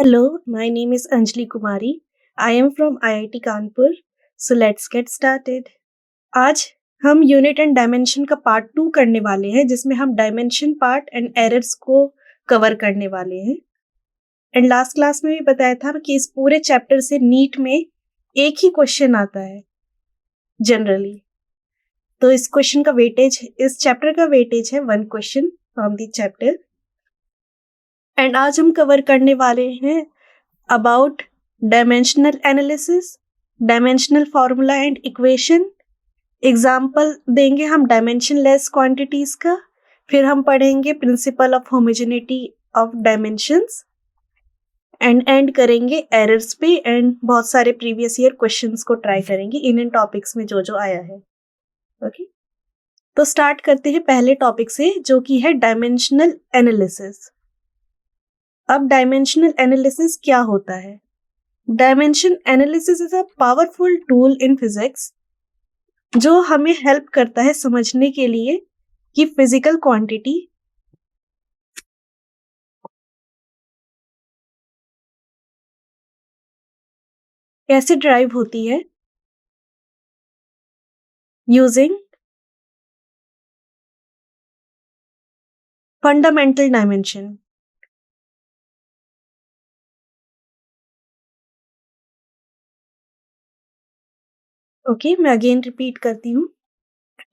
Hello, my name is Anjali Kumari. I am from IIT Kanpur. So let's get started. आज हम unit and dimension का part 2 करने वाले हैं जिसमें हम डायमेंशन पार्ट एंड एरर्स को कवर करने वाले हैं। एंड लास्ट क्लास में भी बताया था कि इस पूरे चैप्टर से नीट में एक ही क्वेश्चन आता है जनरली। तो इस क्वेश्चन का वेटेज, इस चैप्टर का वेटेज है 1 question from the chapter. And आज हम कवर करने वाले हैं about dimensional analysis, dimensional formula and equation. Example देंगे हम डायमेंशनलेस क्वांटिटीज का, फिर हम पढ़ेंगे principal of homogeneity of dimensions and and करेंगे एरर्स पे एंड बहुत सारे प्रीवियस ईयर क्वेश्चंस को ट्राई करेंगे इन टॉपिक्स में जो जो आया है। ओके, तो स्टार्ट करते हैं पहले टॉपिक से जो कि है डायमेंशनल एनालिसिस। अब डायमेंशनल एनालिसिस क्या होता है? Dimension analysis is a powerful tool in physics जो हमें हेल्प करता है समझने के लिए कि फिजिकल क्वांटिटी कैसे ड्राइव होती है यूजिंग फंडामेंटल डायमेंशन। ओके, मैं अगेन रिपीट करती हूँ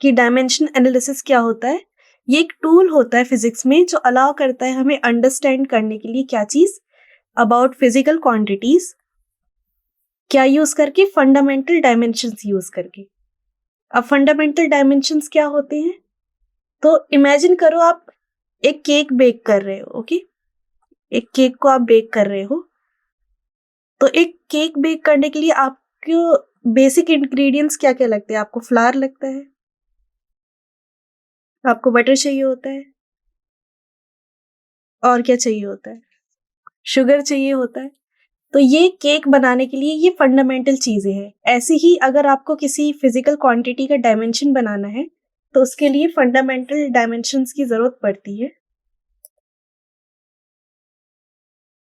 कि डायमेंशन एनालिसिस क्या होता है। ये एक टूल होता है फिजिक्स में जो अलाउ करता है हमें अंडरस्टैंड करने के लिए क्या चीज अबाउट फिजिकल क्वांटिटीज, क्या यूज करके, फंडामेंटल डायमेंशंस यूज करके। अब फंडामेंटल डायमेंशंस क्या होते हैं? तो इमेजिन करो आप एक केक बेक कर रहे हो। ओके, एक केक को आप बेक कर रहे हो। तो एक केक बेक करने के लिए आपको बेसिक इंग्रेडिएंट्स क्या क्या लगते हैं? आपको फ्लावर लगता है, आपको बटर चाहिए होता है, और क्या चाहिए होता है? शुगर चाहिए होता है। तो ये केक बनाने के लिए ये फंडामेंटल चीजें हैं। ऐसे ही अगर आपको किसी फिजिकल क्वांटिटी का डायमेंशन बनाना है तो उसके लिए फंडामेंटल डायमेंशंस की जरूरत पड़ती है।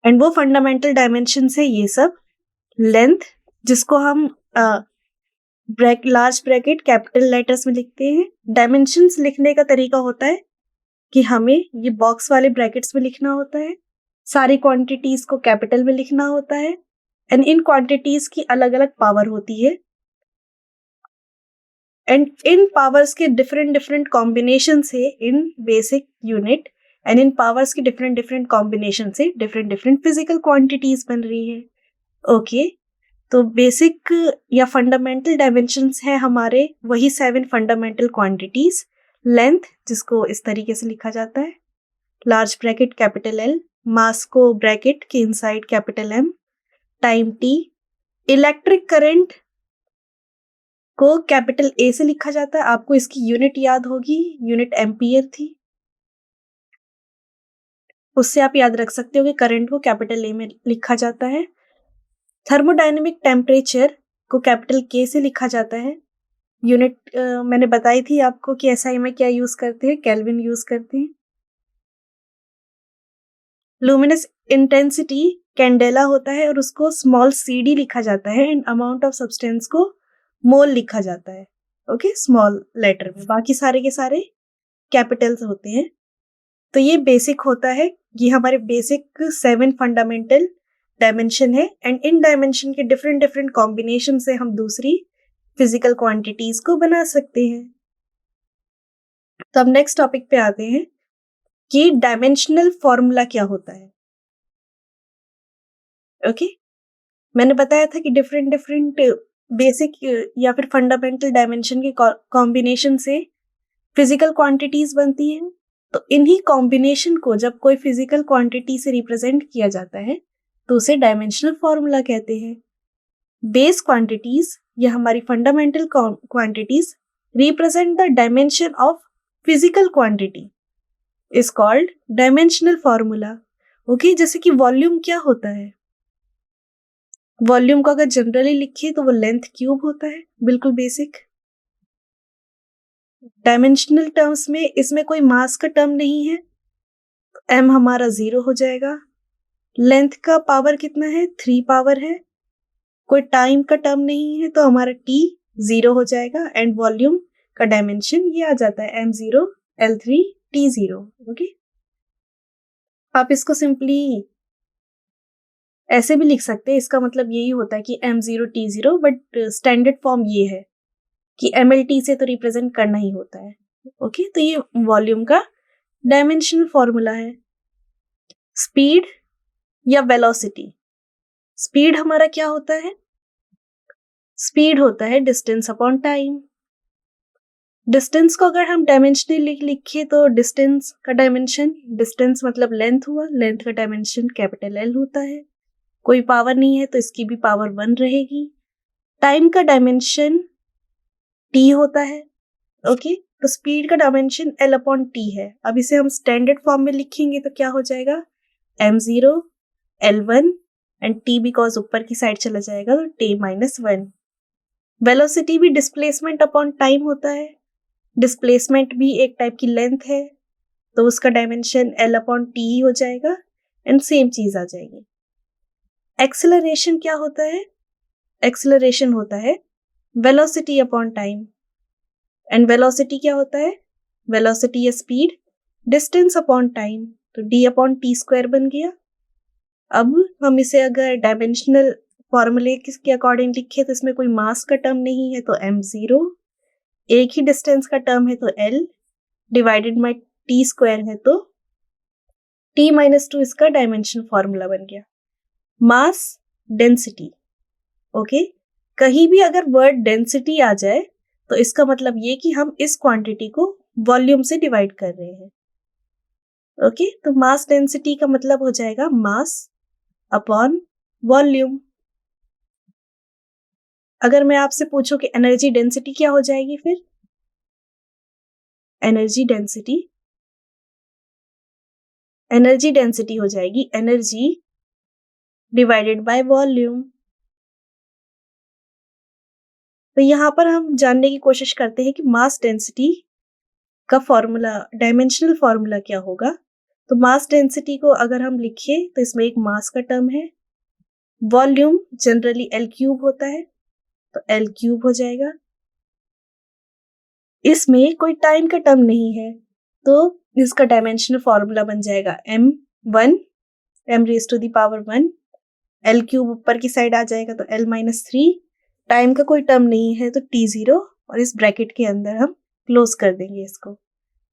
एंड वो फंडामेंटल डायमेंशंस है ये सब। लेंथ, जिसको हम लार्ज ब्रैकेट कैपिटल लेटर्स में लिखते हैं। डायमेंशंस लिखने का तरीका होता है कि हमें ये बॉक्स वाले ब्रैकेट्स में लिखना होता है, सारी क्वांटिटीज को कैपिटल में लिखना होता है। एंड इन क्वांटिटीज की अलग अलग पावर होती है एंड इन पावर्स के डिफरेंट डिफरेंट कॉम्बिनेशन है इन बेसिक यूनिट। एंड इन पावर्स की डिफरेंट डिफरेंट कॉम्बिनेशन से डिफरेंट डिफरेंट फिजिकल क्वांटिटीज बन रही है। ओके, तो बेसिक या फंडामेंटल डायमेंशंस है हमारे वही 7 फंडामेंटल क्वांटिटीज। लेंथ, जिसको इस तरीके से लिखा जाता है, large bracket capital L, mass को ब्रैकेट के inside capital M, time T, electric current को कैपिटल ए से लिखा जाता है। आपको इसकी यूनिट याद होगी, यूनिट एम्पियर थी, उससे आप याद रख सकते हो कि करंट को कैपिटल ए में लिखा जाता है। थर्मोडायनेमिक टेम्परेचर को कैपिटल के से लिखा जाता है। यूनिट मैंने बताई थी आपको कि एसआई में क्या यूज करते हैं, केल्विन यूज करते हैं। लुमिनस इंटेंसिटी कैंडेला होता है और उसको स्मॉल सी डी लिखा जाता है। एंड अमाउंट ऑफ सब्सटेंस को मोल लिखा जाता है। ओके, स्मॉल लेटर में, बाकी सारे के सारे कैपिटल्स होते हैं। तो ये बेसिक होता है, ये हमारे बेसिक 7 फंडामेंटल डायमेंशन है। एंड इन डायमेंशन के डिफरेंट डिफरेंट कॉम्बिनेशन से हम दूसरी फिजिकल क्वांटिटीज को बना सकते हैं। तो अब नेक्स्ट टॉपिक पे आते हैं कि डायमेंशनल फॉर्मूला क्या होता है। ओके, मैंने बताया था कि डिफरेंट डिफरेंट बेसिक या फिर फंडामेंटल डायमेंशन के कॉम्बिनेशन से फिजिकल क्वांटिटीज बनती हैं। तो इन्हीं कॉम्बिनेशन को जब कोई फिजिकल क्वांटिटी से रिप्रेजेंट किया जाता है तो उसे डायमेंशनल फॉर्मूला कहते हैं। बेस क्वांटिटीज या हमारी fundamental quantities represent the dimension of physical quantity is called dimensional formula. Okay, जैसे कि वॉल्यूम क्या होता है? वॉल्यूम को अगर जनरली लिखिए तो वो लेंथ क्यूब होता है, बिल्कुल बेसिक। डायमेंशनल टर्म्स में इसमें कोई मास का टर्म नहीं है, एम हमारा 0 हो जाएगा। लेंथ का पावर कितना है, 3 पावर है, कोई टाइम का टर्म नहीं है तो हमारा t 0 हो जाएगा एंड वॉल्यूम का डायमेंशन ये आ जाता है m0 l3 t0। ओके, आप इसको सिंपली ऐसे भी लिख सकते हैं, इसका मतलब यही होता है कि m0 t0, but standard form ये है कि mlt से तो रिप्रेजेंट करना ही होता है। ओके, तो ये वॉल्यूम का डायमेंशनल फॉर्मूला है। स्पीड या वेलोसिटी, स्पीड हमारा क्या होता है, स्पीड होता है डिस्टेंस अपॉन टाइम। डिस्टेंस को अगर हम डायमेंशनली लिखे तो डिस्टेंस का डायमेंशन, डिस्टेंस मतलब लेंथ हुआ, लेंथ का डायमेंशन कैपिटल L होता है। कोई पावर नहीं है तो इसकी भी पावर 1 रहेगी। टाइम का डायमेंशन t होता है। ओके, तो स्पीड का डायमेंशन L अपॉन टी है। अब इसे हम स्टैंडर्ड फॉर्म में लिखेंगे तो क्या हो जाएगा, m0 l1 and t because ऊपर की साइड चला जाएगा तो t-1। वेलोसिटी भी डिस्प्लेसमेंट अपॉन टाइम होता है। डिस्प्लेसमेंट भी एक टाइप की लेंथ है तो उसका डायमेंशन L अपॉन टी ही हो जाएगा एंड सेम चीज आ जाएगी। एक्सेलरेशन क्या होता है, एक्सेलरेशन होता है velocity upon time and velocity क्या होता है, वेलोसिटी या स्पीड डिस्टेंस अपॉन टाइम, तो d अपॉन टी स्क्वायर बन गया। अब हम इसे अगर डायमेंशनल फॉर्मूले के अकॉर्डिंग लिखे तो इसमें कोई मास का टर्म नहीं है तो m0, एक ही डिस्टेंस का टर्म है तो L divided by T square है तो t-2 इसका डायमेंशन फॉर्मूला बन गया। मास डेंसिटी, ओके, कहीं भी अगर वर्ड डेंसिटी आ जाए तो इसका मतलब ये कि हम इस क्वांटिटी को वॉल्यूम से डिवाइड कर रहे हैं। ओके, तो मास डेंसिटी का मतलब हो जाएगा मास अपॉन वॉल्यूम। अगर मैं आपसे पूछूं कि एनर्जी डेंसिटी क्या हो जाएगी, फिर एनर्जी डेंसिटी, एनर्जी डेंसिटी हो जाएगी एनर्जी डिवाइडेड बाय वॉल्यूम। तो यहां पर हम जानने की कोशिश करते हैं कि मास डेंसिटी का फॉर्मूला, डायमेंशनल फॉर्मूला क्या होगा। तो मास डेंसिटी को अगर हम लिखे तो इसमें एक मास का टर्म है, वॉल्यूम जनरली L क्यूब होता है तो L क्यूब हो जाएगा। इसमें कोई टाइम का टर्म नहीं है तो इसका डायमेंशनल फॉर्मूला बन जाएगा m1 m raise to the power 1, L cube ऊपर की साइड आ जाएगा तो L-3, टाइम का कोई टर्म नहीं है तो t0 और इस ब्रैकेट के अंदर हम क्लोज कर देंगे इसको।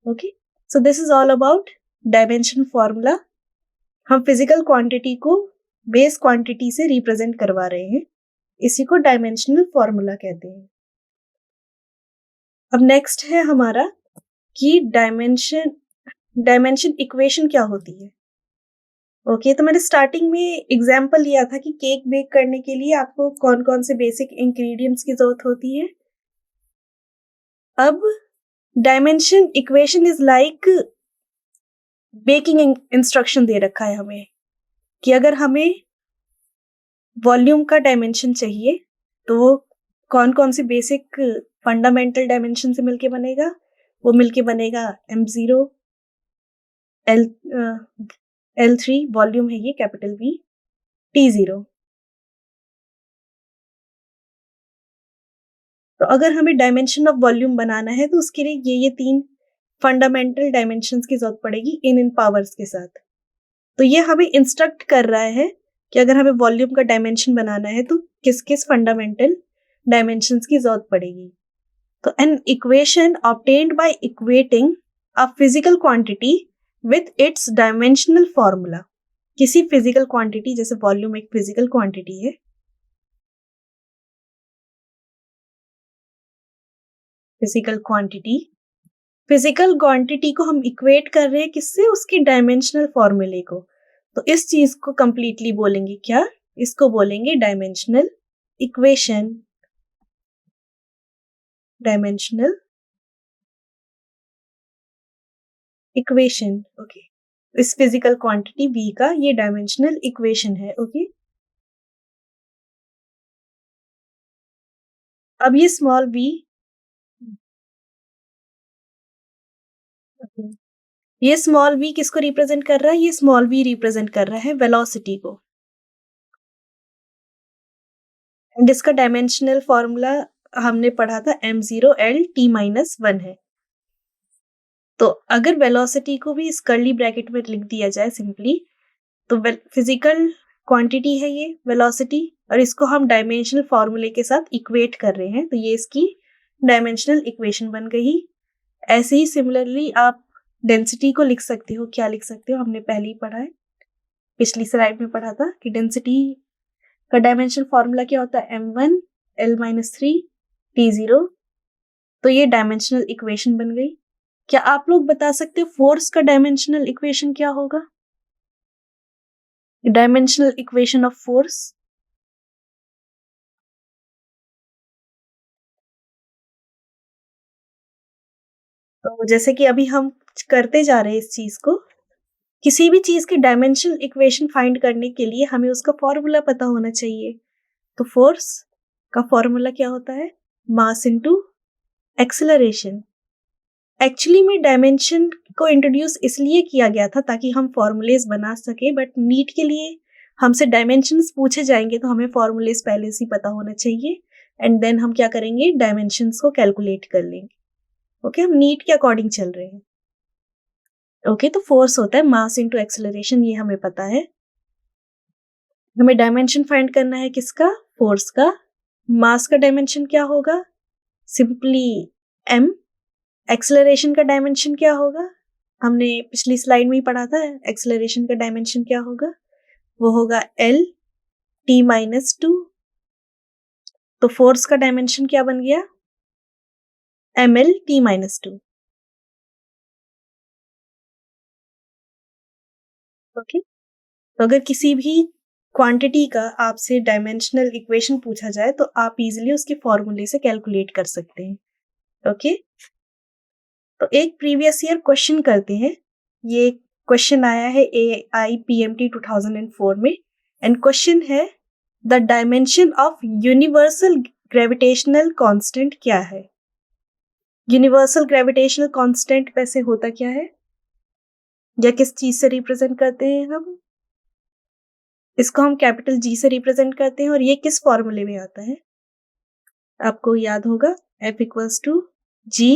Okay, so this is all about dimension formula. हम फिजिकल क्वांटिटी को बेस क्वांटिटी से रिप्रेजेंट करवा रहे हैं, इसी को डायमेंशनल फॉर्मूला कहते हैं। अब नेक्स्ट है हमारा कि डायमेंशन इक्वेशन क्या होती है। ओके, तो मैंने स्टार्टिंग में एग्जांपल लिया था कि केक बेक करने के लिए आपको कौन कौन से बेसिक इंग्रेडिएंट्स की जरूरत होती है। अब dimension equation is like baking instruction दे रखा है हमें कि अगर हमें वॉल्यूम का डायमेंशन चाहिए तो वो कौन कौन सी बेसिक फंडामेंटल डायमेंशन से मिलके बनेगा, वो मिलके बनेगा m0 l l3 वॉल्यूम है ये कैपिटल V, t0। तो अगर हमें डायमेंशन ऑफ वॉल्यूम बनाना है तो उसके लिए ये 3 फंडामेंटल डायमेंशंस की जरूरत पड़ेगी इन पावर्स के साथ। तो ये हमें इंस्ट्रक्ट कर रहा है कि अगर हमें वॉल्यूम का डायमेंशन बनाना है तो किस किस फंडामेंटल डायमेंशंस की जरूरत पड़ेगी। तो an equation obtained by equating a physical quantity with its dimensional formula, किसी फिजिकल क्वांटिटी, जैसे वॉल्यूम एक फिजिकल क्वांटिटी है, फिजिकल क्वांटिटी को हम इक्वेट कर रहे हैं किससे, उसके डायमेंशनल फॉर्मूले को। तो इस चीज को कंप्लीटली बोलेंगे क्या, इसको बोलेंगे dimensional equation, dimensional equation. Okay, इस फिजिकल क्वांटिटी V का ये डायमेंशनल इक्वेशन है। ओके, अब ये स्मॉल v, ये स्मॉल v किसको रिप्रेजेंट कर रहा है? ये स्मॉल v रिप्रेजेंट कर रहा है वेलोसिटी को। एंड इसका डायमेंशनल फॉर्मूला हमने पढ़ा था m0l(t-1) है। तो अगर वेलोसिटी को भी इस कर्ली ब्रैकेट में लिख दिया जाए सिंपली, तो फिजिकल क्वांटिटी है ये वेलोसिटी, और इसको हम डायमेंशनल फॉर्मूले के साथ इक्वेट कर रहे हैं, तो ये इसकी डायमेंशनल इक्वेशन बन गई। ऐसे ही सिमिलरली आप डेंसिटी को लिख सकते हो। क्या लिख सकते हो? हमने पहले ही पढ़ा है, पिछली स्लाइड में पढ़ा था कि डेंसिटी का डायमेंशनल फॉर्मूला क्या होता है? m1l-3 t0। तो ये डायमेंशनल इक्वेशन बन गई। क्या आप लोग बता सकते हो फोर्स का डायमेंशनल इक्वेशन क्या होगा? Dimensional equation of force. तो जैसे कि अभी हम करते जा रहे हैं इस चीज को, किसी भी चीज की डायमेंशनल इक्वेशन फाइंड करने के लिए हमें उसका फॉर्मूला पता होना चाहिए। तो फोर्स का फॉर्मूला क्या होता है? Mass into acceleration. एक्चुअली में डायमेंशन को इंट्रोड्यूस इसलिए किया गया था ताकि हम फॉर्मूलेज बना सके, बट नीट के लिए हमसे डायमेंशंस पूछे जाएंगे तो हमें फॉर्मूलेज पहले से ही पता होना चाहिए, एंड देन हम क्या करेंगे? डायमेंशंस को कैलकुलेट कर लेंगे। ओके, हम नीट के अकॉर्डिंग चल रहे हैं। ओके, तो फोर्स होता है मास इनटू एक्सेलरेशन, ये हमें पता है। हमें डायमेंशन फाइंड करना है किसका? फोर्स का। मास का डायमेंशन क्या होगा? Simply m। एक्सेलरेशन का डायमेंशन क्या होगा? हमने पिछली स्लाइड में ही पढ़ा था, एक्सेलरेशन का डायमेंशन क्या होगा? वो होगा l(t-2). तो फोर्स का डायमेंशन क्या बन गया? ml(t-2). ओके, तो अगर किसी भी क्वांटिटी का आपसे डायमेंशनल इक्वेशन पूछा जाए तो आप इजीली उसके फॉर्मूले से कैलकुलेट कर सकते हैं। ओके, तो एक प्रीवियस ईयर क्वेश्चन करते हैं। ये क्वेश्चन आया है AIPMT 2004 में, एंड क्वेश्चन है the dimension of universal gravitational constant क्या है? यूनिवर्सल ग्रेविटेशनल कांस्टेंट वैसे होता क्या है, या किस चीज से रिप्रेजेंट करते हैं हम? इसको हम कैपिटल G से रिप्रेजेंट करते हैं, और ये किस फॉर्मूले में आता है? आपको याद होगा, F equals to G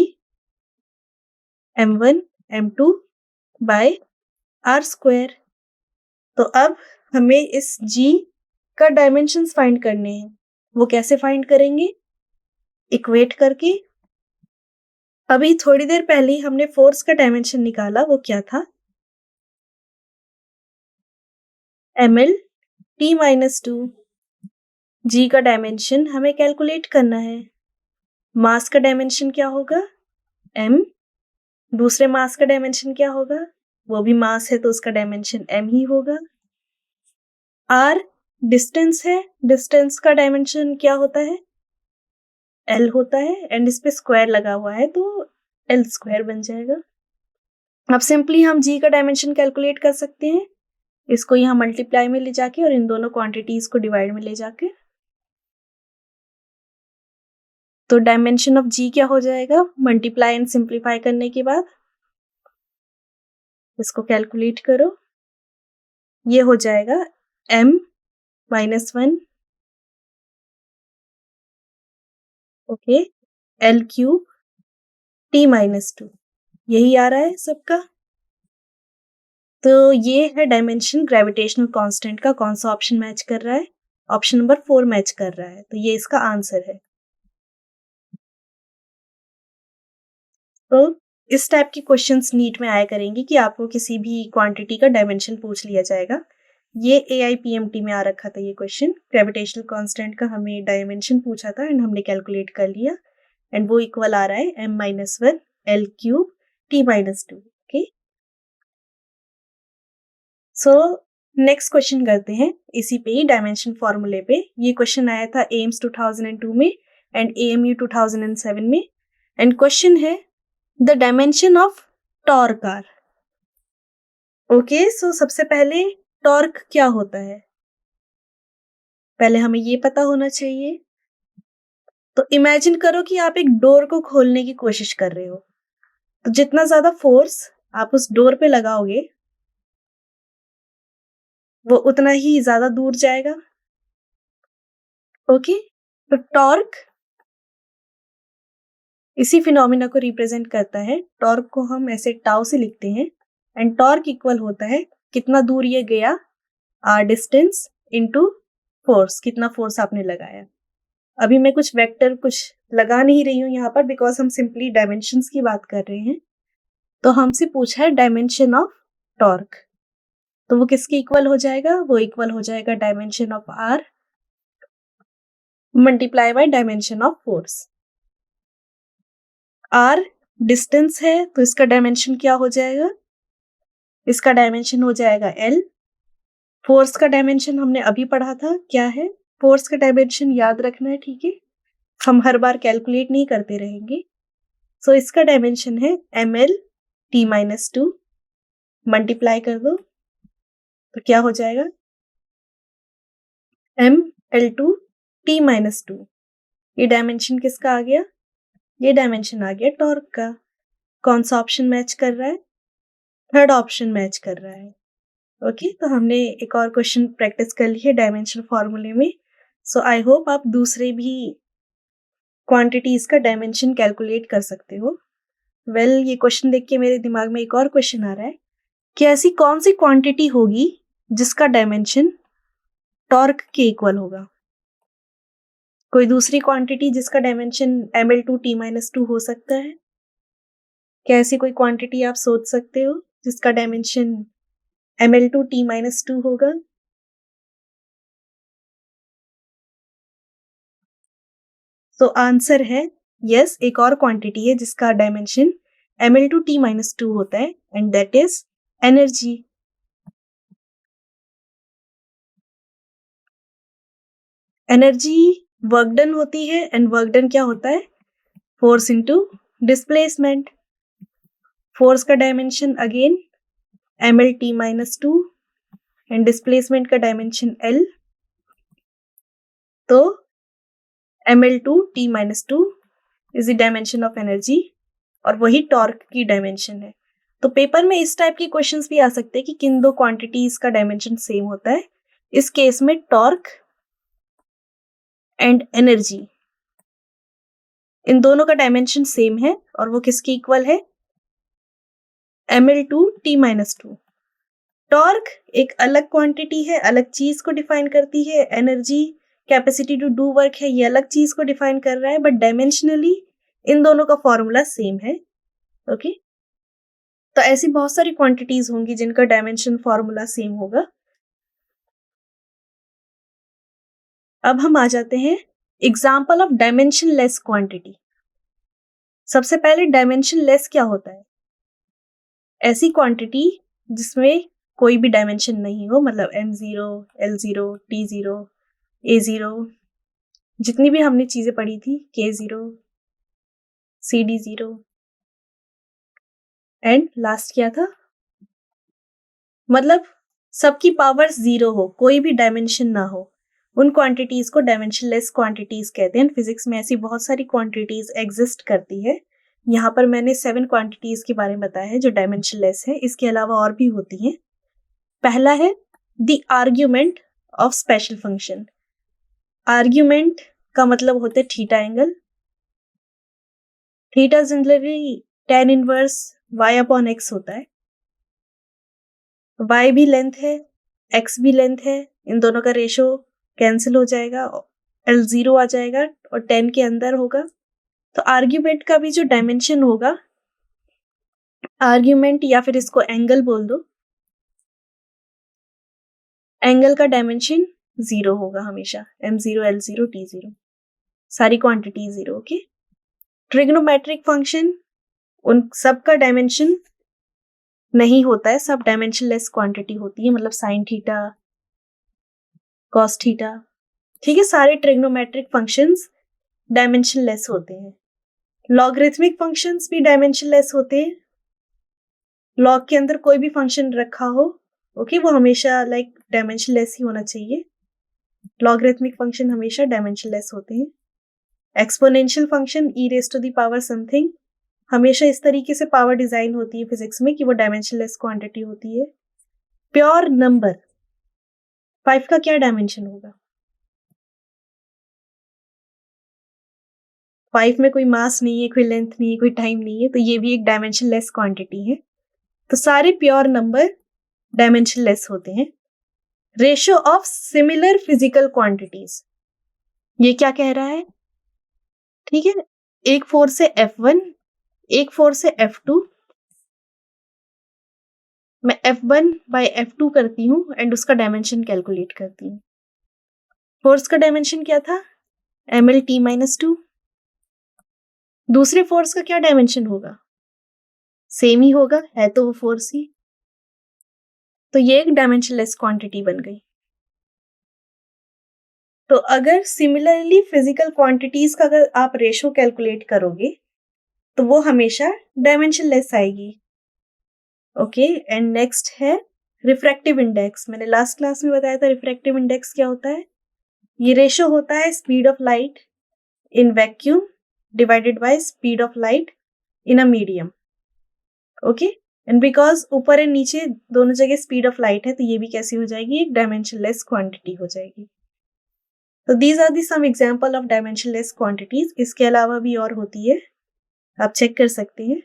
m1 m2 by r square. तो अब हमें इस G का डायमेंशंस फाइंड करने हैं। वो कैसे फाइंड करेंगे? इक्वेट करके। अभी थोड़ी देर पहले हमने फोर्स का डायमेंशन निकाला, वो क्या था? ml(t-2). G का डायमेंशन हमें कैलकुलेट करना है। मास का डायमेंशन क्या होगा? m। दूसरे मास का डायमेंशन क्या होगा? वो भी मास है तो उसका डायमेंशन m ही होगा। r डिस्टेंस है, डिस्टेंस का डायमेंशन क्या होता है? l होता है, एंड इस पे स्क्वायर लगा हुआ है तो l स्क्वायर बन जाएगा। अब सिंपली हम G का डायमेंशन कैलकुलेट कर सकते हैं, इसको यहाँ मल्टीप्लाई में ले जाके और इन दोनों क्वांटिटीज को डिवाइड में ले जाके। तो डायमेंशन ऑफ G क्या हो जाएगा? मल्टीप्लाई एंड सिंप्लीफाई करने के बाद इसको कैलकुलेट करो, ये हो जाएगा m-1, ओके, l³ t-2। यही आ रहा है सबका। तो ये है डायमेंशन ग्रेविटेशनल कांस्टेंट का। कौन सा ऑप्शन मैच कर रहा है? ऑप्शन नंबर 4 मैच कर रहा है, तो ये इसका आंसर है। तो इस टाइप के क्वेश्चंस नीट में आया करेंगे कि आपको किसी भी क्वांटिटी का डायमेंशन पूछ लिया जाएगा। ये AIPMT में आ रखा था ये क्वेश्चन, ग्रेविटेशनल कांस्टेंट का हमें डायमेंशन पूछा था एंड हमने कैलकुलेट कर लिया, एंड वो इक्वल आ रहा है m-1 l³ t-2। Okay, so next question करते हैं इसी पे ही, डायमेंशन फॉर्मूले पे। ये क्वेश्चन आया था एम्स 2002 में एंड AMU 2007 में, एंड क्वेश्चन है the dimension of torque are. Okay, so सबसे पहले टॉर्क क्या होता है पहले हमें ये पता होना चाहिए। तो इमेजिन करो कि आप एक डोर को खोलने की कोशिश कर रहे हो, तो जितना ज्यादा फोर्स आप उस डोर पे लगाओगे वो उतना ही ज़्यादा दूर जाएगा। ओके? तो टॉर्क इसी फिनोमिना को रिप्रेजेंट करता है। टॉर्क को हम ऐसे टाउ से लिखते हैं एंड टॉर्क इक्वल होता है कितना दूर ये गया, डिस्टेंस इनटू फोर्स, कितना फोर्स आपने लगाया। अभी मैं कुछ वेक्टर कुछ लगा नहीं रही हूँ यहाँ पर बिकॉज हम सिंपली डायमेंशंस की बात कर रहे हैं। तो हमसे पूछा है डायमेंशन ऑफ टॉर्क, तो वो किसके इक्वल हो जाएगा? वो इक्वल हो जाएगा dimension of R multiply by dimension of force. R distance है तो इसका डायमेंशन क्या हो जाएगा? इसका डायमेंशन हो जाएगा एल। फोर्स का डायमेंशन हमने अभी पढ़ा था, क्या है? फोर्स का डायमेंशन याद रखना है, ठीक है? हम हर बार कैलकुलेट नहीं करते रहेंगे। सो इसका डायमेंशन है ml t-2, मल्टीप्लाई कर दो तो क्या हो जाएगा? ml2 t-2। ये डायमेंशन किसका आ गया? ये डायमेंशन आ गया टॉर्क का। कौन सा ऑप्शन मैच कर रहा है? थर्ड ऑप्शन मैच कर रहा है। ओके, तो हमने एक और क्वेश्चन प्रैक्टिस कर ली है डायमेंशन फॉर्मूले में। सो आई होप आप दूसरे भी क्वांटिटीज का डायमेंशन कैलकुलेट कर सकते हो। ये क्वेश्चन देख के मेरे दिमाग में एक और क्वेश्चन आ रहा है कि ऐसी कौन सी क्वांटिटी होगी जिसका डायमेंशन टॉर्क के इक्वल होगा? कोई दूसरी क्वांटिटी जिसका डायमेंशन ml2 t-2 हो सकता है? क्या ऐसी कोई क्वांटिटी आप सोच सकते हो जिसका डायमेंशन ml2 t-2 होगा? तो आंसर है यस, एक और क्वांटिटी है जिसका डायमेंशन ml2 t-2 होता है and that is energy. Energy work done होती है एंड वर्क डन क्या होता है? Force into displacement. फोर्स का dimension again ml t-2 and displacement का डायमेंशन l, तो ml2 t-2 is the dimension of energy और वही टॉर्क की डायमेंशन है। तो पेपर में इस टाइप के क्वेश्चंस भी आ सकते हैं कि किन दो क्वांटिटीज का डायमेंशन सेम होता है। इस केस में टॉर्क एंड एनर्जी, इन दोनों का डायमेंशन सेम है और वो किसके इक्वल है? ml2 t-2। टॉर्क एक अलग क्वांटिटी है, अलग चीज को डिफाइन करती है। Energy capacity to do work है, ये अलग चीज को डिफाइन कर रहा है, बट डायमेंशनली इन दोनों का फॉर्मूला सेम है। ओके, तो ऐसी बहुत सारी क्वांटिटीज होंगी जिनका डायमेंशन फॉर्मूला सेम होगा। अब हम आ जाते हैं example of dimension less quantity. सबसे पहले डायमेंशन लेस क्या होता है? ऐसी क्वांटिटी जिसमें कोई भी डायमेंशन नहीं हो, मतलब m0, l0, t0, a0, जितनी भी हमने चीजें पढ़ी थी, k0, cd0 एंड लास्ट क्या था? मतलब सबकी पावर 0 हो, कोई भी डायमेंशन ना हो, उन क्वांटिटीज को डायमेंशनलेस क्वांटिटीज कहते हैं। फिजिक्स में ऐसी बहुत सारी क्वांटिटीज एग्जिस्ट करती है। यहाँ पर मैंने 7 क्वांटिटीज के बारे में बताया है जो डायमेंशनलेस है। इसके अलावा और भी होती हैं। पहला है the argument of special function. Argument का मतलब होता है theta angle. Theta generally tan inverse y upon x होता है। y भी लेंथ है, x भी लेंथ है, इन दोनों का रेशो कैंसिल हो जाएगा, l0 आ जाएगा और 10 के अंदर होगा। तो आर्ग्यूमेंट का भी जो डायमेंशन होगा, आर्ग्यूमेंट या फिर इसको एंगल बोल दो, एंगल का डायमेंशन 0 होगा हमेशा, m0, l0, t0, सारी क्वांटिटी 0। ओके, ट्रिग्नोमेट्रिक फंक्शन उन सब का डायमेंशन नहीं होता है, सब डायमेंशनलेस क्वांटिटी होती है, मतलब साइन थीटा, कॉस थीटा, ठीक है, सारे ट्रिग्नोमेट्रिक फंक्शंस डायमेंशनलेस होते हैं। लॉगरिथमिक फंक्शंस भी डायमेंशनलेस होते हैं। लॉग के अंदर कोई भी फंक्शन रखा हो, ओके, वो हमेशा लाइक डायमेंशनलेस ही होना चाहिए। लॉगरिथमिक फंक्शन हमेशा डायमेंशनलेस होते हैं। Exponential function e raised to the power something हमेशा इस तरीके से पावर डिजाइन होती है फिजिक्स में कि वो डायमेंशनलेस क्वांटिटी होती है। प्योर नंबर 5 का क्या डायमेंशन होगा? 5 में कोई मास नहीं है, कोई लेंथ नहीं है, कोई टाइम नहीं है, तो ये भी एक डायमेंशनलेस क्वांटिटी है। तो सारे प्योर नंबर डायमेंशनलेस होते हैं। Ratio of similar physical quantities, ये क्या कह रहा है? ठीक है, एक फोर्स से F1, एक फोर्स से F2, मैं F1 बाय F2 करती हूँ एंड उसका डायमेंशन कैलकुलेट करती हूँ। फोर्स का डायमेंशन क्या था? mlt-2। दूसरे फोर्स का क्या डायमेंशन होगा? सेम ही होगा, है तो वो फोर्स ही। तो ये एक डायमेंशनलेस क्वांटिटी बन गई। तो अगर सिमिलरली फिजिकल क्वांटिटीज का अगर आप रेशो कैलकुलेट करोगे तो वो हमेशा डायमेंशनलेस आएगी। ओके, एंड नेक्स्ट है रिफ्रैक्टिव इंडेक्स। मैंने लास्ट क्लास में बताया था रिफ्रैक्टिव इंडेक्स क्या होता है। ये रेशो होता है speed of light in vacuum divided by speed of light in a medium. Okay, and because ऊपर एंड नीचे दोनों जगह स्पीड ऑफ लाइट है तो ये भी कैसी हो जाएगी? एक डायमेंशनलेस क्वांटिटी हो जाएगी। तो these are the some example of dimensionless quantities. इसके अलावा भी और होती है, आप चेक कर सकते हैं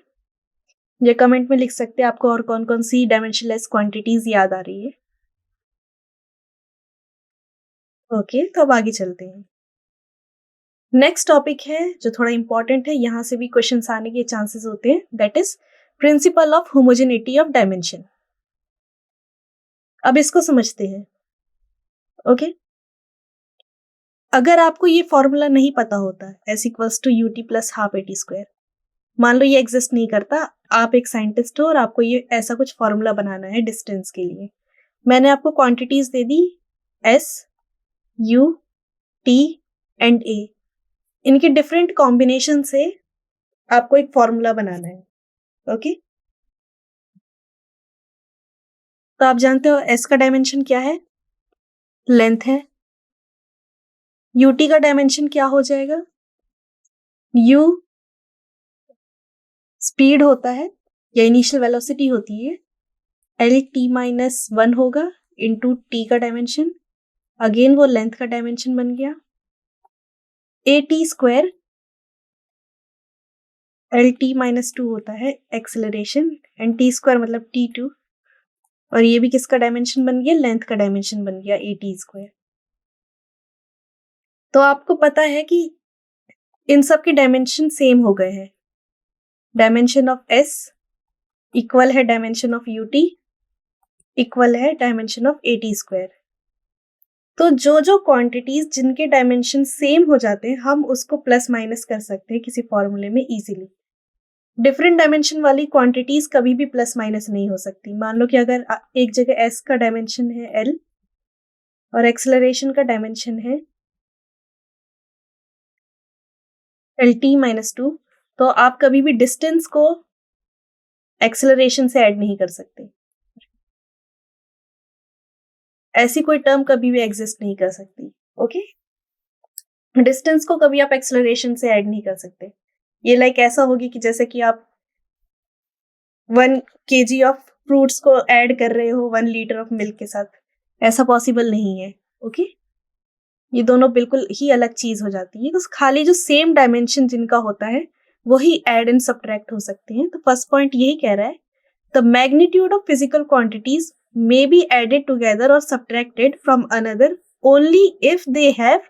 या कमेंट में लिख सकते हैं आपको और कौन कौन सी डायमेंशनलेस क्वांटिटीज याद आ रही है। ओके, तो अब आगे चलते हैं। नेक्स्ट टॉपिक है जो थोड़ा इंपॉर्टेंट है, यहां से भी क्वेश्चंस आने के चांसेस होते हैं, that is principal of homogeneity of dimension. अब इसको समझते हैं। ओके, अगर आपको ये फॉर्मूला नहीं पता होता S equals to u t plus half a t square, मान लो ये एग्जिस्ट नहीं करता, आप एक साइंटिस्ट हो और आपको ये ऐसा कुछ फॉर्मूला बनाना है डिस्टेंस के लिए। मैंने आपको quantities they the S, U, T and A। इनके डिफरेंट कॉम्बिनेशन से आपको एक फॉर्मूला बनाना है। ओके, तो आप जानते हो S का डायमेंशन क्या है? लेंथ है। UT का डायमेंशन क्या हो जाएगा? U स्पीड होता है या इनिशियल वेलोसिटी होती है, LT-1 होगा इंटू T का डायमेंशन, अगेन वो लेंथ का डायमेंशन बन गया। AT स्क्वायर LT-2 होता है एक्सेलरेशन, एंड T स्क्वायर मतलब T2, और ये भी किसका डायमेंशन बन गया? लेंथ का डायमेंशन बन गया AT स्क्वायर। तो आपको पता है कि इन सब के डायमेंशन सेम हो गए हैं। डायमेंशन ऑफ S इक्वल है डायमेंशन ऑफ UT इक्वल है डायमेंशन ऑफ AT स्क्वायर। तो जो जो क्वांटिटीज जिनके डायमेंशन सेम हो जाते हैं हम उसको प्लस माइनस कर सकते हैं किसी फॉर्मूले में इजीली। डिफरेंट डायमेंशन वाली क्वांटिटीज कभी भी प्लस माइनस नहीं हो सकती। मान लो कि अगर एक जगह S का डायमेंशन है L और एक्सेलरेशन का डायमेंशन है LT-2, तो आप कभी भी डिस्टेंस को एक्सेलरेशन से ऐड नहीं कर सकते। ऐसी कोई टर्म कभी भी एग्जिस्ट नहीं कर सकती। ओके, डिस्टेंस को कभी आप एक्सेलरेशन से ऐड नहीं कर सकते। ये लाइक ऐसा होगी कि जैसे कि आप 1 kg ऑफ फ्रूट्स को ऐड कर रहे हो 1 लीटर ऑफ मिल्क के साथ, ऐसा पॉसिबल नहीं है। ओके, ये दोनों बिल्कुल ही अलग चीज हो जाती है। तो खाली जो सेम डायमेंशन जिनका होता है वही ऐड एंड सब्ट्रैक्ट हो सकते हैं। तो फर्स्ट पॉइंट यही कह रहा है, the magnitude of physical quantities may be added together or subtracted from another only if they have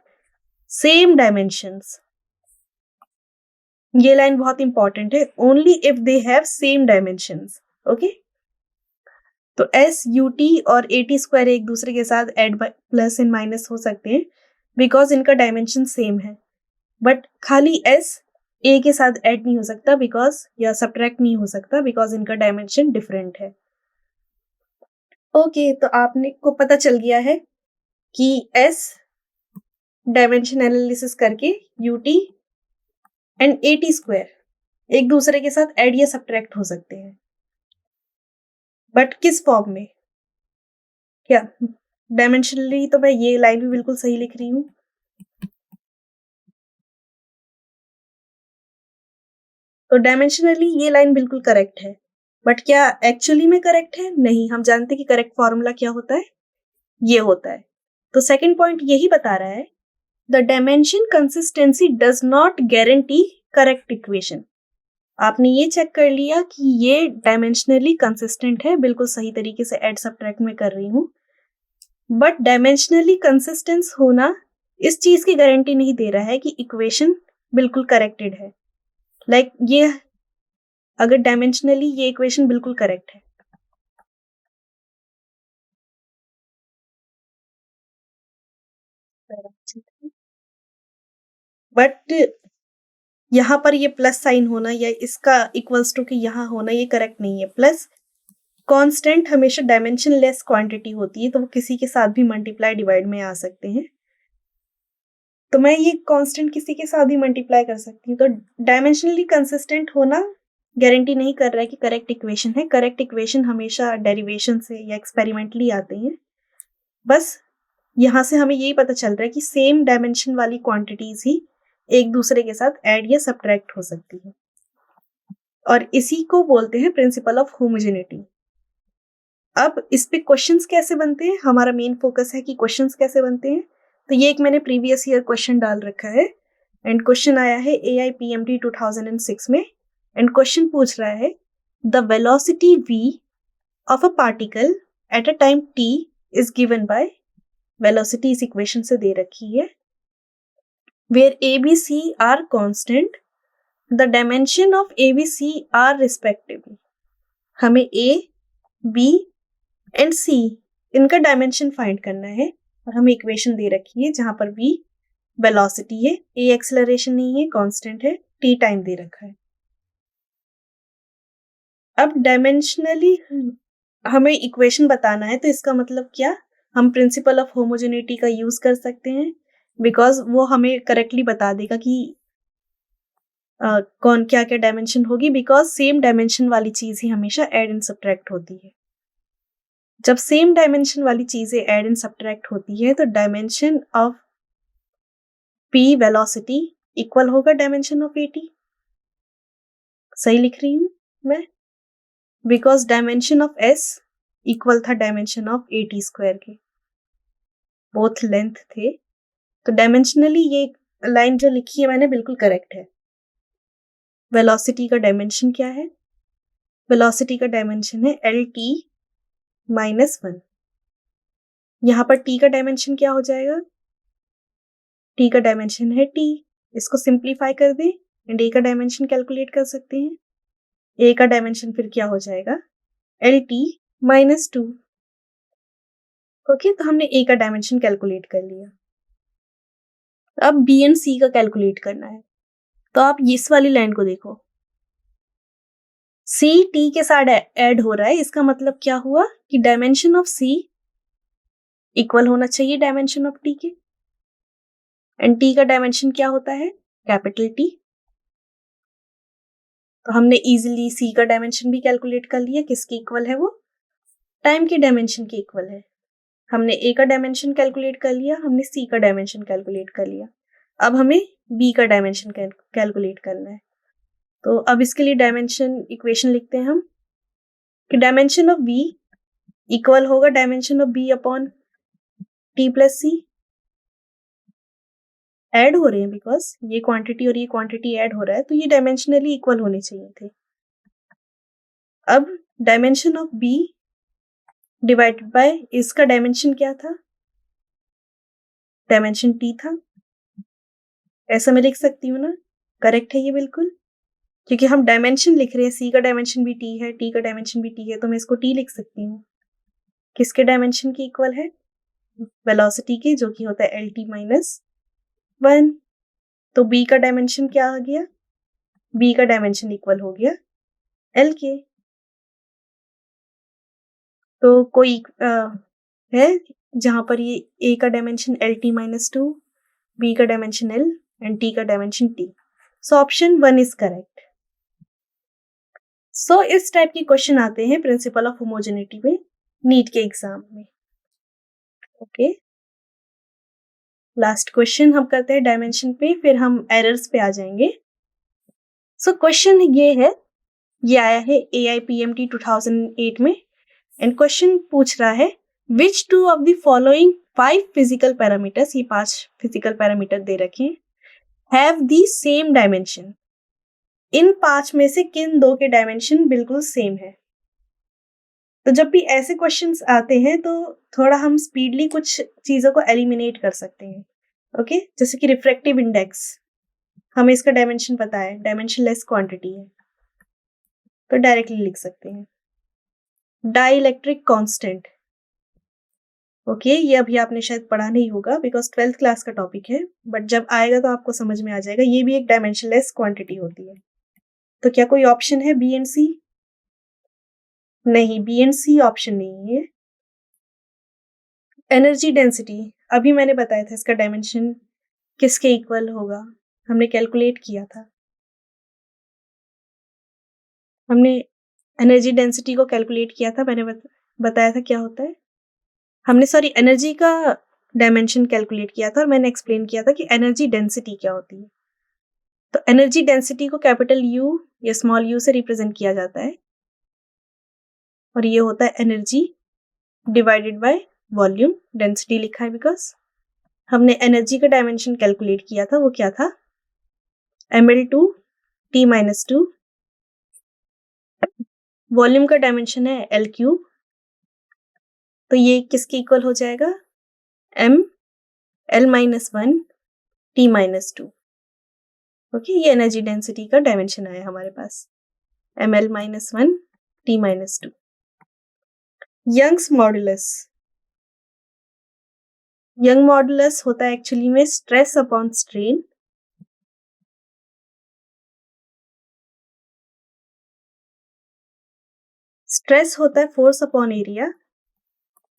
same dimensions। ये लाइन बहुत इंपॉर्टेंट है, only if they have same dimensions। Okay, तो S, UT और AT square एक दूसरे के साथ add plus and minus हो सकते हैं बिकॉज इनका डायमेंशन सेम है, बट खाली S A के साथ ऐड नहीं हो सकता बिकॉज, या सब्ट्रैक्ट नहीं हो सकता बिकॉज इनका डायमेंशन डिफरेंट है। ओके, तो आपने को पता चल गया है कि S डायमेंशन एनालिसिस करके UT एंड AT स्क्वायर एक दूसरे के साथ ऐड या सब्ट्रैक्ट हो सकते हैं, बट किस फॉर्म में? क्या डायमेंशनली? तो मैं ये लाइन भी बिल्कुल सही लिख रही हूँ। तो तो डायमेंशनली ये लाइन बिल्कुल करेक्ट है, बट क्या एक्चुअली में करेक्ट है? नहीं, हम जानते हैं कि करेक्ट फॉर्मूला क्या होता है, ये होता है। तो सेकंड पॉइंट यही बता रहा है, the dimension consistency does not guarantee correct equation. आपने ये चेक कर लिया कि ये डायमेंशनली कंसिस्टेंट है, बिल्कुल सही तरीके से ऐड सब्ट्रैक्ट में कर रही हूँ, बट डायमेंशनली कंसिस्टेंस होना इस चीज की गारंटी नहीं दे रहा है कि इक्वेशन बिल्कुल करेक्टेड है। लाइक ये अगर डायमेंशनली ये इक्वेशन बिल्कुल करेक्ट है, बट यहाँ पर ये प्लस साइन होना या इसका इक्वल्स टू कि यहाँ होना ये करेक्ट नहीं है। प्लस कांस्टेंट हमेशा डायमेंशन लेस क्वांटिटी होती है, तो वो किसी के साथ भी मल्टीप्लाई डिवाइड में आ सकते हैं। तो मैं ये कांस्टेंट किसी के साथ ही मल्टीप्लाई कर सकती हूँ। तो डायमेंशनली कंसिस्टेंट होना गारंटी नहीं कर रहा है कि करेक्ट इक्वेशन है। करेक्ट इक्वेशन हमेशा डेरिवेशन से या एक्सपेरिमेंटली आते हैं। बस यहाँ से हमें यही पता चल रहा है कि सेम डायमेंशन वाली क्वांटिटीज ही एक दूसरे के साथ ऐड या सब्ट्रैक्ट हो सकती है, और इसी को बोलते हैं प्रिंसिपल ऑफ होमोजेनिटी। अब इस पे क्वेश्चंस कैसे बनते हैं, हमारा मेन फोकस है कि क्वेश्चंस कैसे बनते हैं। तो ये एक मैंने प्रीवियस ईयर क्वेश्चन डाल रखा है, एंड क्वेश्चन आया है AIPMT 2006 में, एंड क्वेश्चन पूछ रहा है the velocity v of a particle at a time t is given by, velocity इस इक्वेशन से दे रखी है, where ABC are constant, the dimension of ABC are respectively। हमें A, B एंड C इनका dimension find करना है, और हमें इक्वेशन दे रखी है जहां पर V वेलोसिटी है, A एक्सेलरेशन नहीं है, कांस्टेंट है, T टाइम दे रखा है। अब डायमेंशनली हमें इक्वेशन बताना है, तो इसका मतलब क्या, हम प्रिंसिपल ऑफ होमोजेनिटी का यूज कर सकते हैं, बिकॉज वो हमें करेक्टली बता देगा कि कौन क्या क्या डायमेंशन होगी, बिकॉज सेम डायमेंशन वाली चीज ही हमेशा ऐड एंड सब्ट्रैक्ट होती है। जब सेम डायमेंशन वाली चीजें ऐड एंड सब्ट्रैक्ट होती है, तो dimension of p velocity equal होगा डायमेंशन ऑफ AT। सही लिख रही हूं मैं, because dimension of S equal था डायमेंशन ऑफ AT स्क्वायर के, बोथ लेंथ थे। तो डायमेंशनली ये लाइन जो लिखी है मैंने बिल्कुल करेक्ट है। वेलोसिटी का डायमेंशन क्या है, वेलोसिटी का डायमेंशन है LT -1। यहाँ पर t का डायमेंशन क्या हो जाएगा, t का डायमेंशन है t, इसको सिंप्लीफाई कर दें एंड a का डायमेंशन कैलकुलेट कर सकते हैं। a का डायमेंशन फिर क्या हो जाएगा, LT -2। ओके, तो हमने a का डायमेंशन कैलकुलेट कर लिया। अब b एंड c का कैलकुलेट करना है। तो आप इस वाली लाइन को देखो, c t के साथ ऐड हो रहा है, इसका मतलब क्या हुआ कि डायमेंशन ऑफ c इक्वल होना चाहिए डायमेंशन ऑफ t के, एंड t का डायमेंशन क्या होता है, कैपिटल T। तो हमने इजीली c का डायमेंशन भी कैलकुलेट कर लिया, किसके इक्वल है वो, टाइम के डायमेंशन के इक्वल है। हमने a का डायमेंशन कैलकुलेट कर लिया, हमने c का डायमेंशन कैलकुलेट कर लिया। अब हमें b का डायमेंशन कैलकुलेट करना है। तो अब इसके लिए डायमेंशन इक्वेशन लिखते हैं हम, कि डायमेंशन ऑफ b इक्वल होगा dimension of b upon t plus c। Add हो रहे हैं, बिकॉज ये क्वांटिटी और ये क्वांटिटी ऐड हो रहा है, तो ये डायमेंशनली इक्वल होने चाहिए थे। अब dimension of b divided by इसका डायमेंशन क्या था, डायमेंशन t था। ऐसा मैं लिख सकती हूँ ना, करेक्ट है ये बिल्कुल, क्योंकि हम डायमेंशन लिख रहे हैं, c का डायमेंशन भी t है, t का डायमेंशन भी t है, तो मैं इसको t लिख सकती हूँ। किसके डायमेंशन के इक्वल है, वेलोसिटी के, जो कि होता है LT -1। तो b का डायमेंशन क्या आ गया, b का डायमेंशन इक्वल हो गया L के। तो कोई है जहां पर ये a का डायमेंशन LT -2, b का डायमेंशन L एंड t का dimension T। So option 1 is correct. So इस टाइप के क्वेश्चन आते हैं प्रिंसिपल ऑफ होमोजेनिटी में, नीट के एग्जाम में। ओके, लास्ट क्वेश्चन हम करते हैं डायमेंशन पे, फिर हम एरर्स पे आ जाएंगे। सो क्वेश्चन ये है, ये आया है AIPMT 2008 में, एंड क्वेश्चन पूछ रहा है which two of the following 5 physical parameters, ये 5 फिजिकल पैरामीटर दे रखे हैं, हैव द सेम डायमेंशन। इन 5 में से किन 2 के डायमेंशन बिल्कुल सेम है। तो जब भी ऐसे क्वेश्चंस आते हैं तो थोड़ा हम स्पीडली कुछ चीजों को एलिमिनेट कर सकते हैं। ओके, जैसे कि रिफ्रैक्टिव इंडेक्स, हमें इसका डायमेंशन पता है, डायमेंशनलेस क्वांटिटी है, तो डायरेक्टली लिख सकते हैं। डाइलेक्ट्रिक कांस्टेंट, ओके, ये अभी आपने शायद पढ़ा नहीं होगा बिकॉज 12th क्लास का टॉपिक है, बट जब आएगा तो आपको समझ में आ जाएगा। ये भी एक डायमेंशनलेस क्वांटिटी होती है। तो क्या कोई ऑप्शन है बी एंड सी? नहीं, बी एंड सी ऑप्शन नहीं है। एनर्जी डेंसिटी, अभी मैंने बताया था इसका डायमेंशन किसके इक्वल होगा, हमने कैलकुलेट किया था। हमने एनर्जी डेंसिटी को कैलकुलेट किया था, मैंने बताया था क्या होता है। हमने सॉरी एनर्जी का डायमेंशन कैलकुलेट किया था और मैंने एक्सप्लेन किया था कि एनर्जी डेंसिटी क्या होती है। तो एनर्जी डेंसिटी को कैपिटल यू या स्मॉल यू से रिप्रेजेंट किया जाता है, और ये होता है energy divided by volume. Density लिखा है बिकॉज हमने एनर्जी का डायमेंशन कैलकुलेट किया था, वो क्या था, ml2 T-2। वॉल्यूम का डायमेंशन है L3, तो ये किसके इक्वल हो जाएगा, ml-1 T-2। ओके, ये एनर्जी डेंसिटी का डायमेंशन आया हमारे पास, ml-1 T-2। Young's modulus, Young modulus होता है एक्चुअली में स्ट्रेस अपॉन स्ट्रेन। स्ट्रेस होता है force upon area,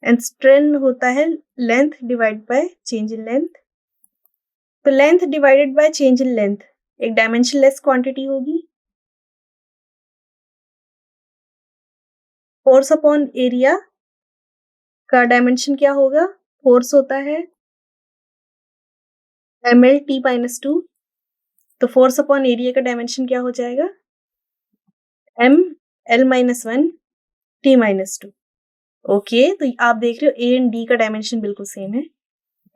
and strain होता है length divide by change in length. तो length divided by change in length एक डायमेंशनलेस क्वांटिटी होगी। फोर्स अपॉन एरिया का डायमेंशन क्या होगा, फोर्स होता है ml-T-2, तो फोर्स अपॉन एरिया का डायमेंशन क्या हो जाएगा, ml-1 T-2। ओके, तो आप देख रहे हो ए एंड डी का डायमेंशन बिल्कुल सेम है,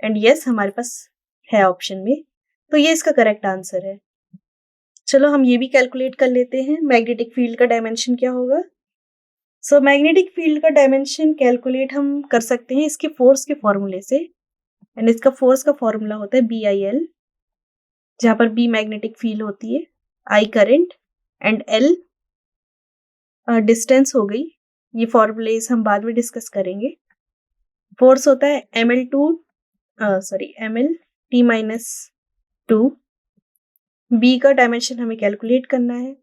एंड यस हमारे पास है ऑप्शन में, तो ये इसका करेक्ट आंसर है। चलो हम ये भी कैलकुलेट कर लेते हैं, मैग्नेटिक फील्ड का डायमेंशन क्या होगा। सो मैग्नेटिक फील्ड का डायमेंशन कैलकुलेट हम कर सकते हैं इसके फोर्स के फॉर्मूले से, एंड इसका फोर्स का फॉर्मूला होता है BIL, जहां पर B मैग्नेटिक फील्ड होती है, I current, and L distance हो गई। ये फॉर्मूलेज हम बाद में डिस्कस करेंगे। फोर्स होता है ml-T-2। B का डायमेंशन हमें कैलकुलेट करना है।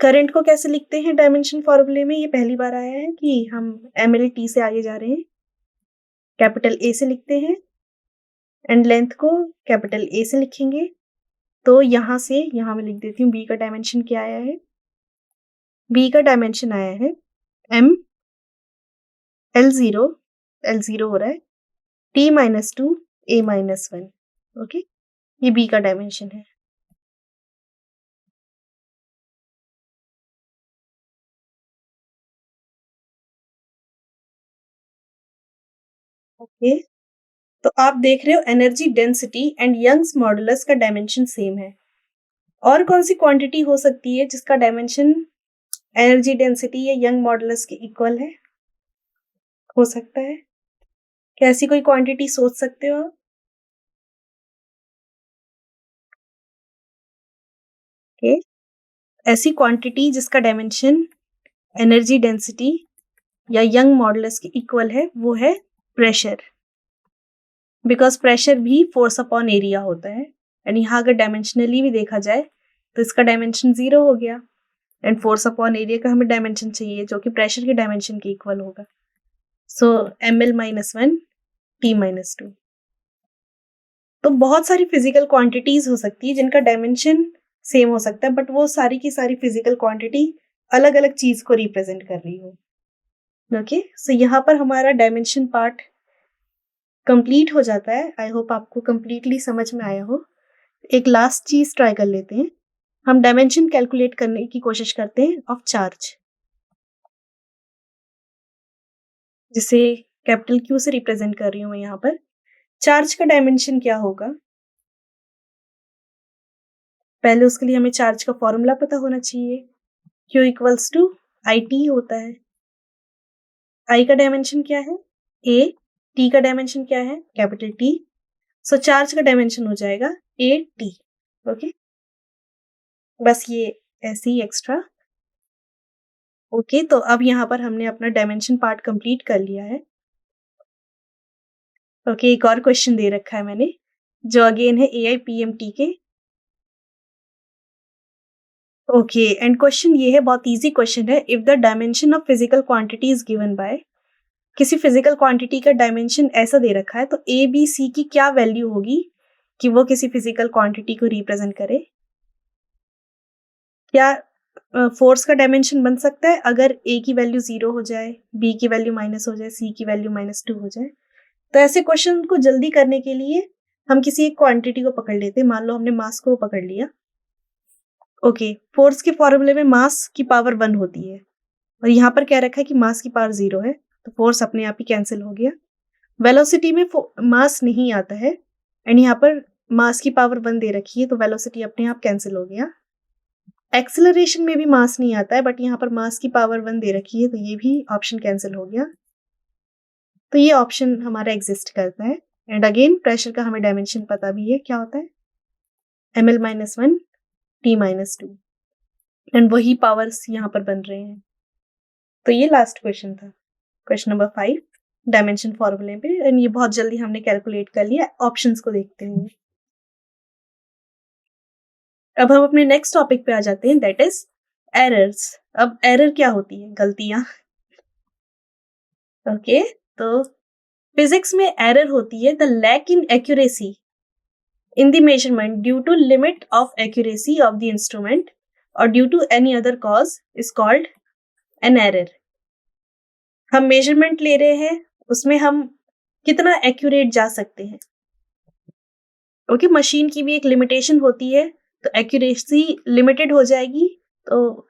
करंट को कैसे लिखते हैं डायमेंशन फॉर्मूले में, ये पहली बार आया है कि हम ml-T से आगे जा रहे हैं, कैपिटल A से लिखते हैं, एंड लेंथ को कैपिटल A से लिखेंगे। तो यहाँ से यहाँ मैं लिख देती हूँ B का डायमेंशन क्या आया है, B का डायमेंशन आया है L0 हो रहा है T-2 A-1। ओके, ये B का डायमेंशन है। ओके, तो आप देख रहे हो energy density and Young's modulus का डायमेंशन सेम है। और कौन सी क्वांटिटी हो सकती है जिसका डायमेंशन एनर्जी डेंसिटी या यंग मॉडुलस के इक्वल है, हो सकता है, क्या ऐसी कोई क्वांटिटी सोच सकते हो आप? ओके, ऐसी क्वांटिटी जिसका डायमेंशन एनर्जी डेंसिटी या यंग मॉडुलस के इक्वल है, वो है प्रेशर, बिकॉज प्रेशर भी फोर्स अपॉन एरिया होता है, एंड यहाँ अगर डायमेंशनली भी देखा जाए तो इसका डायमेंशन 0 हो गया, एंड फोर्स अपॉन एरिया का हमें डायमेंशन चाहिए जो कि प्रेशर के डायमेंशन के इक्वल होगा। सो ml-1 T-2। तो बहुत सारी फिजिकल क्वांटिटीज हो सकती है जिनका डायमेंशन सेम हो सकता है, बट वो सारी की सारी फिजिकल क्वांटिटी अलग अलग चीज को रिप्रेजेंट कर रही हो। ओके, सो यहाँ पर हमारा डायमेंशन पार्ट कंप्लीट हो जाता है। आई होप आपको कंप्लीटली समझ में आया हो। एक लास्ट चीज ट्राई कर लेते हैं। हम डायमेंशन कैलकुलेट करने की कोशिश करते हैं ऑफ चार्ज, जिसे कैपिटल Q से रिप्रेजेंट कर रही हूँ मैं यहाँ पर। चार्ज का डायमेंशन क्या होगा? पहले उसके लिए हमें चार्ज का फॉर्मूला पता होना चाहिए। Q इक्वल्स टू IT होता है। I का डायमेंशन क्या है? A। T का डायमेंशन क्या है? Capital T। सो चार्ज का डायमेंशन हो जाएगा AT। ओके, बस ये ऐसे ही एक्स्ट्रा। ओके, तो अब यहाँ पर हमने अपना डायमेंशन पार्ट कंप्लीट कर लिया है। ओके, एक और क्वेश्चन दे रखा है मैंने, जो अगेन है AIPMT के। ओके, एंड क्वेश्चन ये है, बहुत इजी क्वेश्चन है। If the dimension of physical quantity is given by, किसी फिजिकल क्वांटिटी का डायमेंशन ऐसा दे रखा है, तो ABC की क्या वैल्यू होगी कि वो किसी फिजिकल क्वांटिटी को रिप्रेजेंट करे? क्या फोर्स का डायमेंशन बन सकता है अगर A की वैल्यू 0 हो जाए, B की वैल्यू माइनस हो जाए, C की वैल्यू -2 हो जाए? तो ऐसे क्वेश्चन को जल्दी करने के लिए हम किसी एक क्वांटिटी को पकड़ लेते हैं। मान लो हमने मास को पकड़ लिया। ओके, फोर्स के फॉर्मूले में मास की पावर 1 होती है, और यहाँ पर क्या रखा है कि मास की पावर 0 है, तो फोर्स अपने आप ही कैंसिल हो गया। वेलोसिटी में मास नहीं आता है, एंड यहाँ पर मास की पावर 1 दे रखी है, तो वेलोसिटी अपने आप कैंसिल हो गया। एक्सेलरेशन में भी मास नहीं आता है, बट यहाँ पर मास की पावर 1 दे रखी है, तो ये भी ऑप्शन कैंसिल हो गया। तो ये ऑप्शन हमारा एग्जिस्ट करता है। एंड अगेन प्रेशर का हमें डायमेंशन पता भी है, क्या होता है? ml-1 T-2, एंड वही पावर्स यहाँ पर बन रहे हैं। तो ये लास्ट क्वेश्चन था, क्वेश्चन नंबर 5 डायमेंशन फॉर्मूले पे, एंड ये बहुत जल्दी हमने कैलकुलेट कर लिया ऑप्शंस को देखते हुए। अब हम अपने नेक्स्ट टॉपिक पे आ जाते हैं, दैट इज एरर्स। अब एरर क्या होती है? गलतियां। ओके, तो फिजिक्स में एरर होती है the lack in accuracy in the measurement due to limit of accuracy of the instrument or due to any other cause is called an error. हम मेजरमेंट ले रहे हैं, उसमें हम कितना एक्यूरेट जा सकते हैं। ओके, मशीन की भी एक लिमिटेशन होती है, तो एक्यूरेसी लिमिटेड हो जाएगी, तो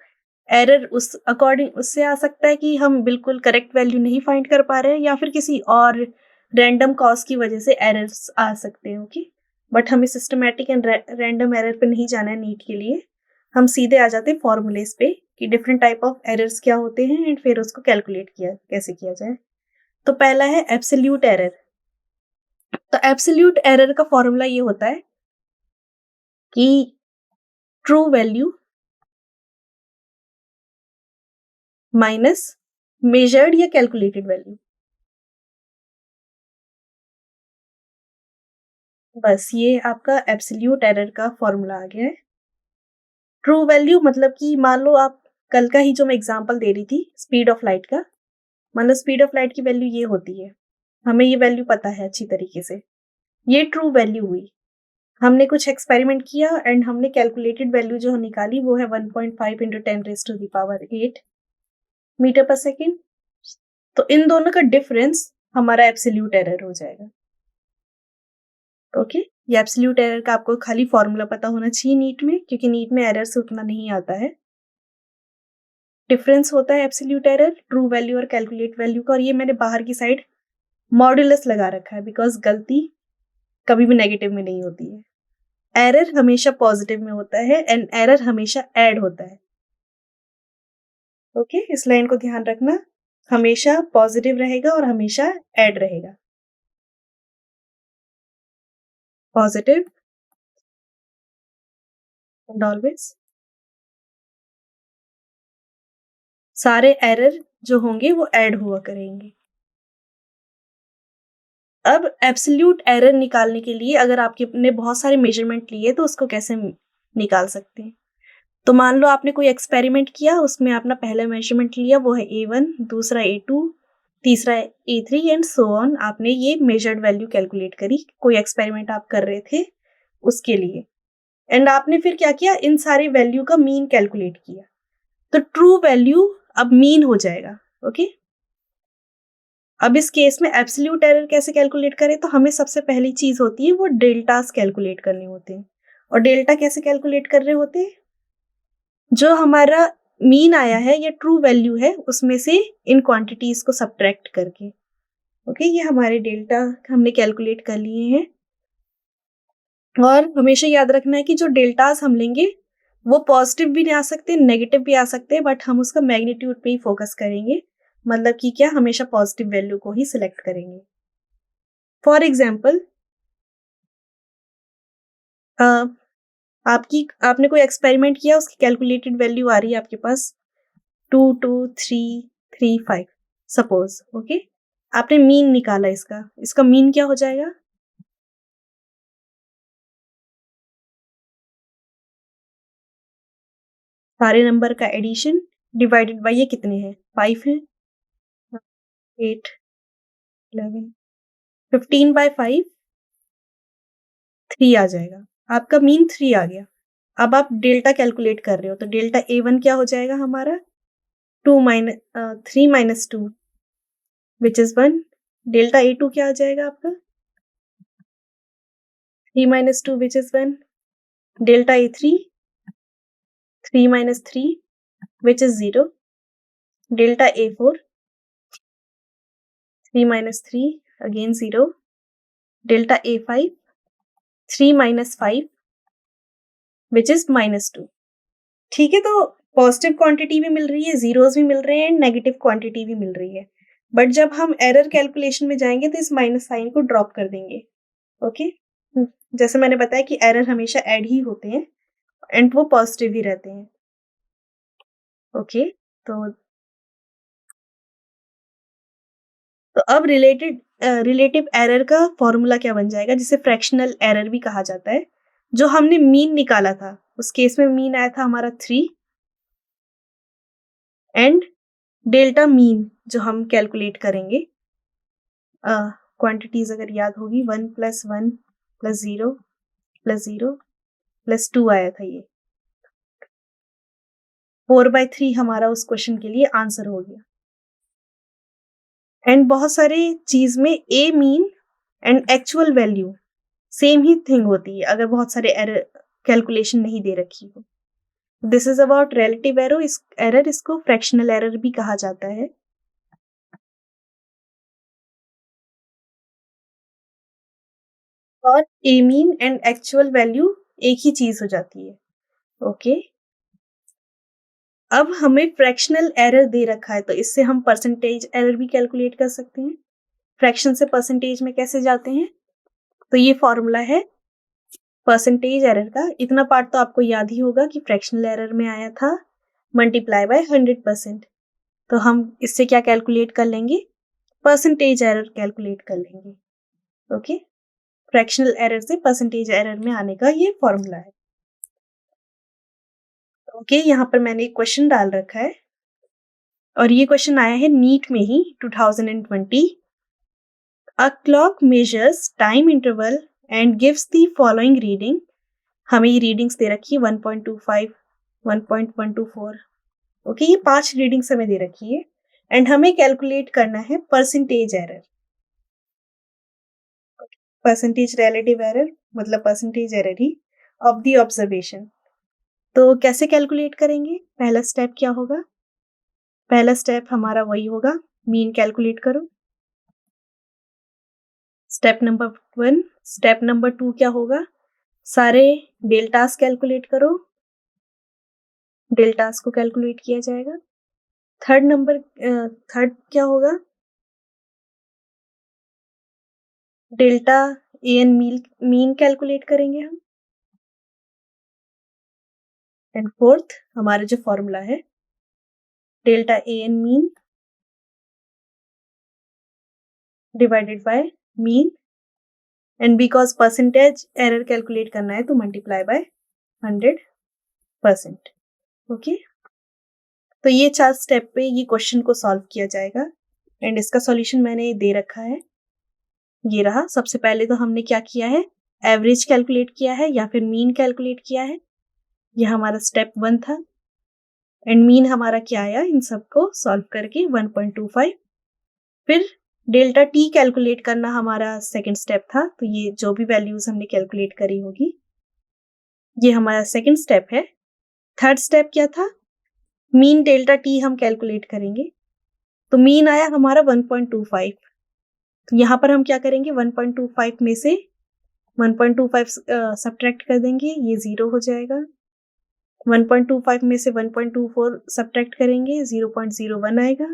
एरर उस अकॉर्डिंग उससे आ सकता है कि हम बिल्कुल करेक्ट वैल्यू नहीं फाइंड कर पा रहे हैं, या फिर किसी और रैंडम कॉज की वजह से एरर्स आ सकते हैं। ओके, बट हमें सिस्टमैटिक एंड रैंडम एरर पे नहीं जाना है नीट के लिए। हम सीधे आ जाते हैं फॉर्मूलेस पे कि डिफरेंट टाइप ऑफ एरर्स क्या होते हैं, एंड फिर उसको कैलकुलेट किया कैसे किया जाए। तो पहला है एब्सोल्यूट एरर। तो एब्सोल्यूट एरर का फॉर्मूला ये होता है कि ट्रू वैल्यू माइनस मेजर्ड या कैलकुलेटेड वैल्यू। बस ये आपका एब्सोल्यूट एरर का फॉर्मूला आ गया है। ट्रू वैल्यू मतलब कि मान लो आप कल का ही जो मैं एग्जांपल दे रही थी स्पीड ऑफ लाइट का, मतलब स्पीड ऑफ लाइट की वैल्यू ये होती है, हमें ये वैल्यू पता है अच्छी तरीके से, ये ट्रू वैल्यू हुई। हमने कुछ एक्सपेरिमेंट किया एंड हमने कैलकुलेटेड वैल्यू जो निकाली वो है 1.5 × 10⁸ मीटर पर सेकेंड। तो इन दोनों का डिफरेंस हमारा एब्सोल्यूट एरर हो जाएगा। ओके, ये एब्सोल्यूट एरर का आपको खाली फॉर्मूला पता होना चाहिए नीट में, क्योंकि नीट में एरर से उतना नहीं आता है। डिफरेंस होता है एब्सोल्यूट एरर ट्रू वैल्यू और कैलकुलेट वैल्यू का, और ये मैंने बाहर की साइड मॉड्यूलस लगा रखा है, बिकॉज गलती कभी भी नेगेटिव में नहीं होती है। एरर हमेशा पॉजिटिव में होता है, एंड एरर हमेशा ऐड होता है। ओके, इस लाइन को ध्यान रखना, हमेशा पॉजिटिव रहेगा और हमेशा ऐड रहेगा। Positive and always. सारे एरर जो होंगे वो ऐड हुआ करेंगे। अब एब्सोल्यूट एरर निकालने के लिए अगर आपने बहुत सारे मेजरमेंट लिए तो उसको कैसे निकाल सकते हैं? तो मान लो आपने कोई एक्सपेरिमेंट किया, उसमें आपने पहला मेजरमेंट लिया वो है A1, दूसरा A2, तीसरा A3 एंड सो ऑन। आपने ये मेजर्ड वैल्यू कैलकुलेट करी, कोई एक्सपेरिमेंट आप कर रहे थे उसके लिए, एंड आपने फिर क्या किया, इन सारी वैल्यू का मीन कैलकुलेट किया, तो ट्रू वैल्यू अब मीन हो जाएगा। ओके, अब इस केस में एब्सोल्यूट एरर कैसे कैलकुलेट करें? तो हमें सबसे पहली चीज होती है वो डेल्टास कैलकुलेट करने होते हैं। और डेल्टा कैसे कैलकुलेट कर रहे होते हैं? जो हमारा मीन आया है या ट्रू वैल्यू है उसमें से इन क्वांटिटीज को सब्ट्रैक्ट करके। ओके, ये हमारे डेल्टा हमने कैलकुलेट कर लिए हैं। और हमेशा याद रखना है कि जो डेल्टास हम लेंगे वो पॉजिटिव भी आ सकते, नेगेटिव भी आ सकते हैं, बट हम उसका मैग्नीट्यूड पे ही फोकस करेंगे। मतलब कि क्या, हमेशा पॉजिटिव वैल्यू को ही सिलेक्ट करेंगे। फॉर एग्जाम्पल, आपने कोई एक्सपेरिमेंट किया, उसकी कैलकुलेटेड वैल्यू आ रही है आपके पास 22335 सपोज। ओके, आपने मीन निकाला, इसका मीन क्या हो जाएगा? सारे नंबर का एडिशन डिवाइडेड बाय ये कितने हैं? 5 है, 8, 11, 15/5 3 आ जाएगा। आपका मीन 3 आ गया। अब आप डेल्टा कैलकुलेट कर रहे हो, तो डेल्टा A1 क्या हो जाएगा हमारा? 3 - 2 विच इज 1। डेल्टा A2 क्या आ जाएगा आपका? 3 - 2 which is 1। Delta A3 3 - 3 which is 0. Delta A4 3 - 3 again 0. Delta A5 3 - 5 which is -2. ठीक है, तो पॉजिटिव क्वांटिटी भी मिल रही है, जीरोस भी मिल रहे हैं, नेगेटिव क्वांटिटी भी मिल रही है। बट जब हम एरर कैलकुलेशन में जाएंगे तो इस माइनस साइन को ड्रॉप कर देंगे। ओके, जैसे मैंने बताया कि एरर हमेशा ऐड ही होते हैं एंड वो पॉजिटिव ही रहते हैं। ओके, तो अब रिलेटिव एरर का फॉर्मूला क्या बन जाएगा, जिसे फ्रैक्शनल एरर भी कहा जाता है। जो हमने मीन निकाला था, उस केस में मीन आया था हमारा 3 एंड डेल्टा मीन जो हम कैलकुलेट करेंगे, क्वांटिटीज अगर याद होगी, 1 + 1 + 0 + 0 + 2 आया था। ये 4/3 हमारा उस क्वेश्चन के लिए आंसर हो गया। एंड बहुत सारे चीज में a mean and actual value same ही थिंग होती है अगर बहुत सारे एरर कैलकुलेशन नहीं दे रखी हो। This is about relative error, इसको फ्रैक्शनल एरर भी कहा जाता है। और ए मीन एंड एक्चुअल वैल्यू एक ही चीज हो जाती है। ओके, अब हमें फ्रैक्शनल एरर दे रखा है, तो इससे हम परसेंटेज एरर भी कैलकुलेट कर सकते हैं। फ्रैक्शन से परसेंटेज में कैसे जाते हैं? तो ये फॉर्मूला है परसेंटेज एरर का। इतना पार्ट तो आपको याद ही होगा कि फ्रैक्शनल एरर में आया था मल्टीप्लाई बाय 100%। तो हम इससे क्या कैलकुलेट कर लेंगे? परसेंटेज एरर कैलकुलेट कर लेंगे। ओके, फ्रैक्शनल एरर से परसेंटेज एरर में आने का ये फॉर्मूला है। ओके, यहाँ पर मैंने एक क्वेश्चन डाल रखा है और ये क्वेश्चन आया है नीट में ही 2020। A clock measures time interval and gives the following reading. हमें ये रीडिंग्स दे रखी है 1.25, 1.124। ओके, ये 5 रीडिंग्स हमें दे रखी है एंड हमें कैलकुलेट करना है percentage error. Percentage relative error मतलब परसेंटेज एरर ही ऑफ द ऑब्जर्वेशन। तो कैसे कैलकुलेट करेंगे? पहला स्टेप क्या होगा? पहला स्टेप हमारा वही होगा, मीन कैलकुलेट करो। Step number 1। स्टेप नंबर 2 क्या होगा? सारे डेल्टास कैलकुलेट करो। डेल्टास को कैलकुलेट किया जाएगा। थर्ड क्या होगा? डेल्टा एन मीन कैलकुलेट करेंगे हम। एंड फोर्थ हमारा जो फॉर्मूला है delta n mean divided by mean, and because percentage error calculate करना है तो मल्टीप्लाई बाय 100%। ओके, तो ये 4 स्टेप पे ये क्वेश्चन को सॉल्व किया जाएगा एंड इसका सॉल्यूशन मैंने दे रखा है, ये रहा। सबसे पहले तो हमने क्या किया है, एवरेज कैलकुलेट किया है या फिर मीन कैलकुलेट किया है। यह हमारा स्टेप 1 था एंड मीन हमारा क्या आया, इन सबको सॉल्व करके 1.25। फिर डेल्टा टी कैलकुलेट करना हमारा सेकंड स्टेप था। तो ये जो भी वैल्यूज हमने कैलकुलेट करी होगी, ये हमारा सेकंड स्टेप है। थर्ड स्टेप क्या था, मीन डेल्टा टी हम कैलकुलेट करेंगे। तो मीन आया हमारा 1.25। तो यहाँ पर हम क्या करेंगे, 1.25 में से 1.25 सब्ट्रैक्ट कर देंगे, ये 0 हो जाएगा। 1.25 में से 1.24 सब्ट्रैक्ट करेंगे, 0.01 आएगा।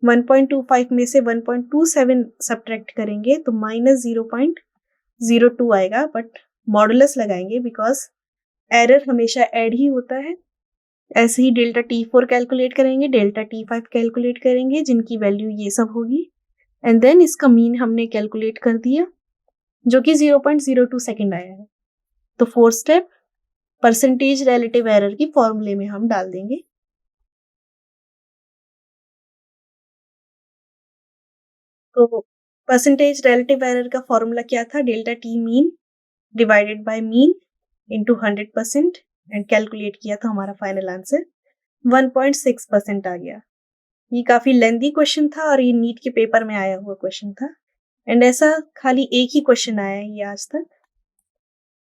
1.25 में से 1.27 सब्ट्रैक्ट करेंगे तो माइनस 0.02 आएगा, बट मॉडुलस लगाएंगे बिकॉज एरर हमेशा ऐड ही होता है। ऐसे ही डेल्टा T4 कैलकुलेट करेंगे, डेल्टा T5 कैलकुलेट करेंगे, जिनकी वैल्यू ये सब होगी, एंड देन इसका मीन हमने कैलकुलेट कर दिया जो कि 0.02 सेकेंड आया है। तो fourth step percentage relative error की फॉर्मूले में हम डाल देंगे। तो परसेंटेज रिलेटिव एरर का फॉर्मूला क्या था, delta T mean divided by mean into 100% and calculate किया था, हमारा फाइनल आंसर 1.6% आ गया। ये काफी लेंथी क्वेश्चन था और ये नीट के पेपर में आया हुआ क्वेश्चन था, एंड ऐसा खाली एक ही क्वेश्चन आया है ये आज तक,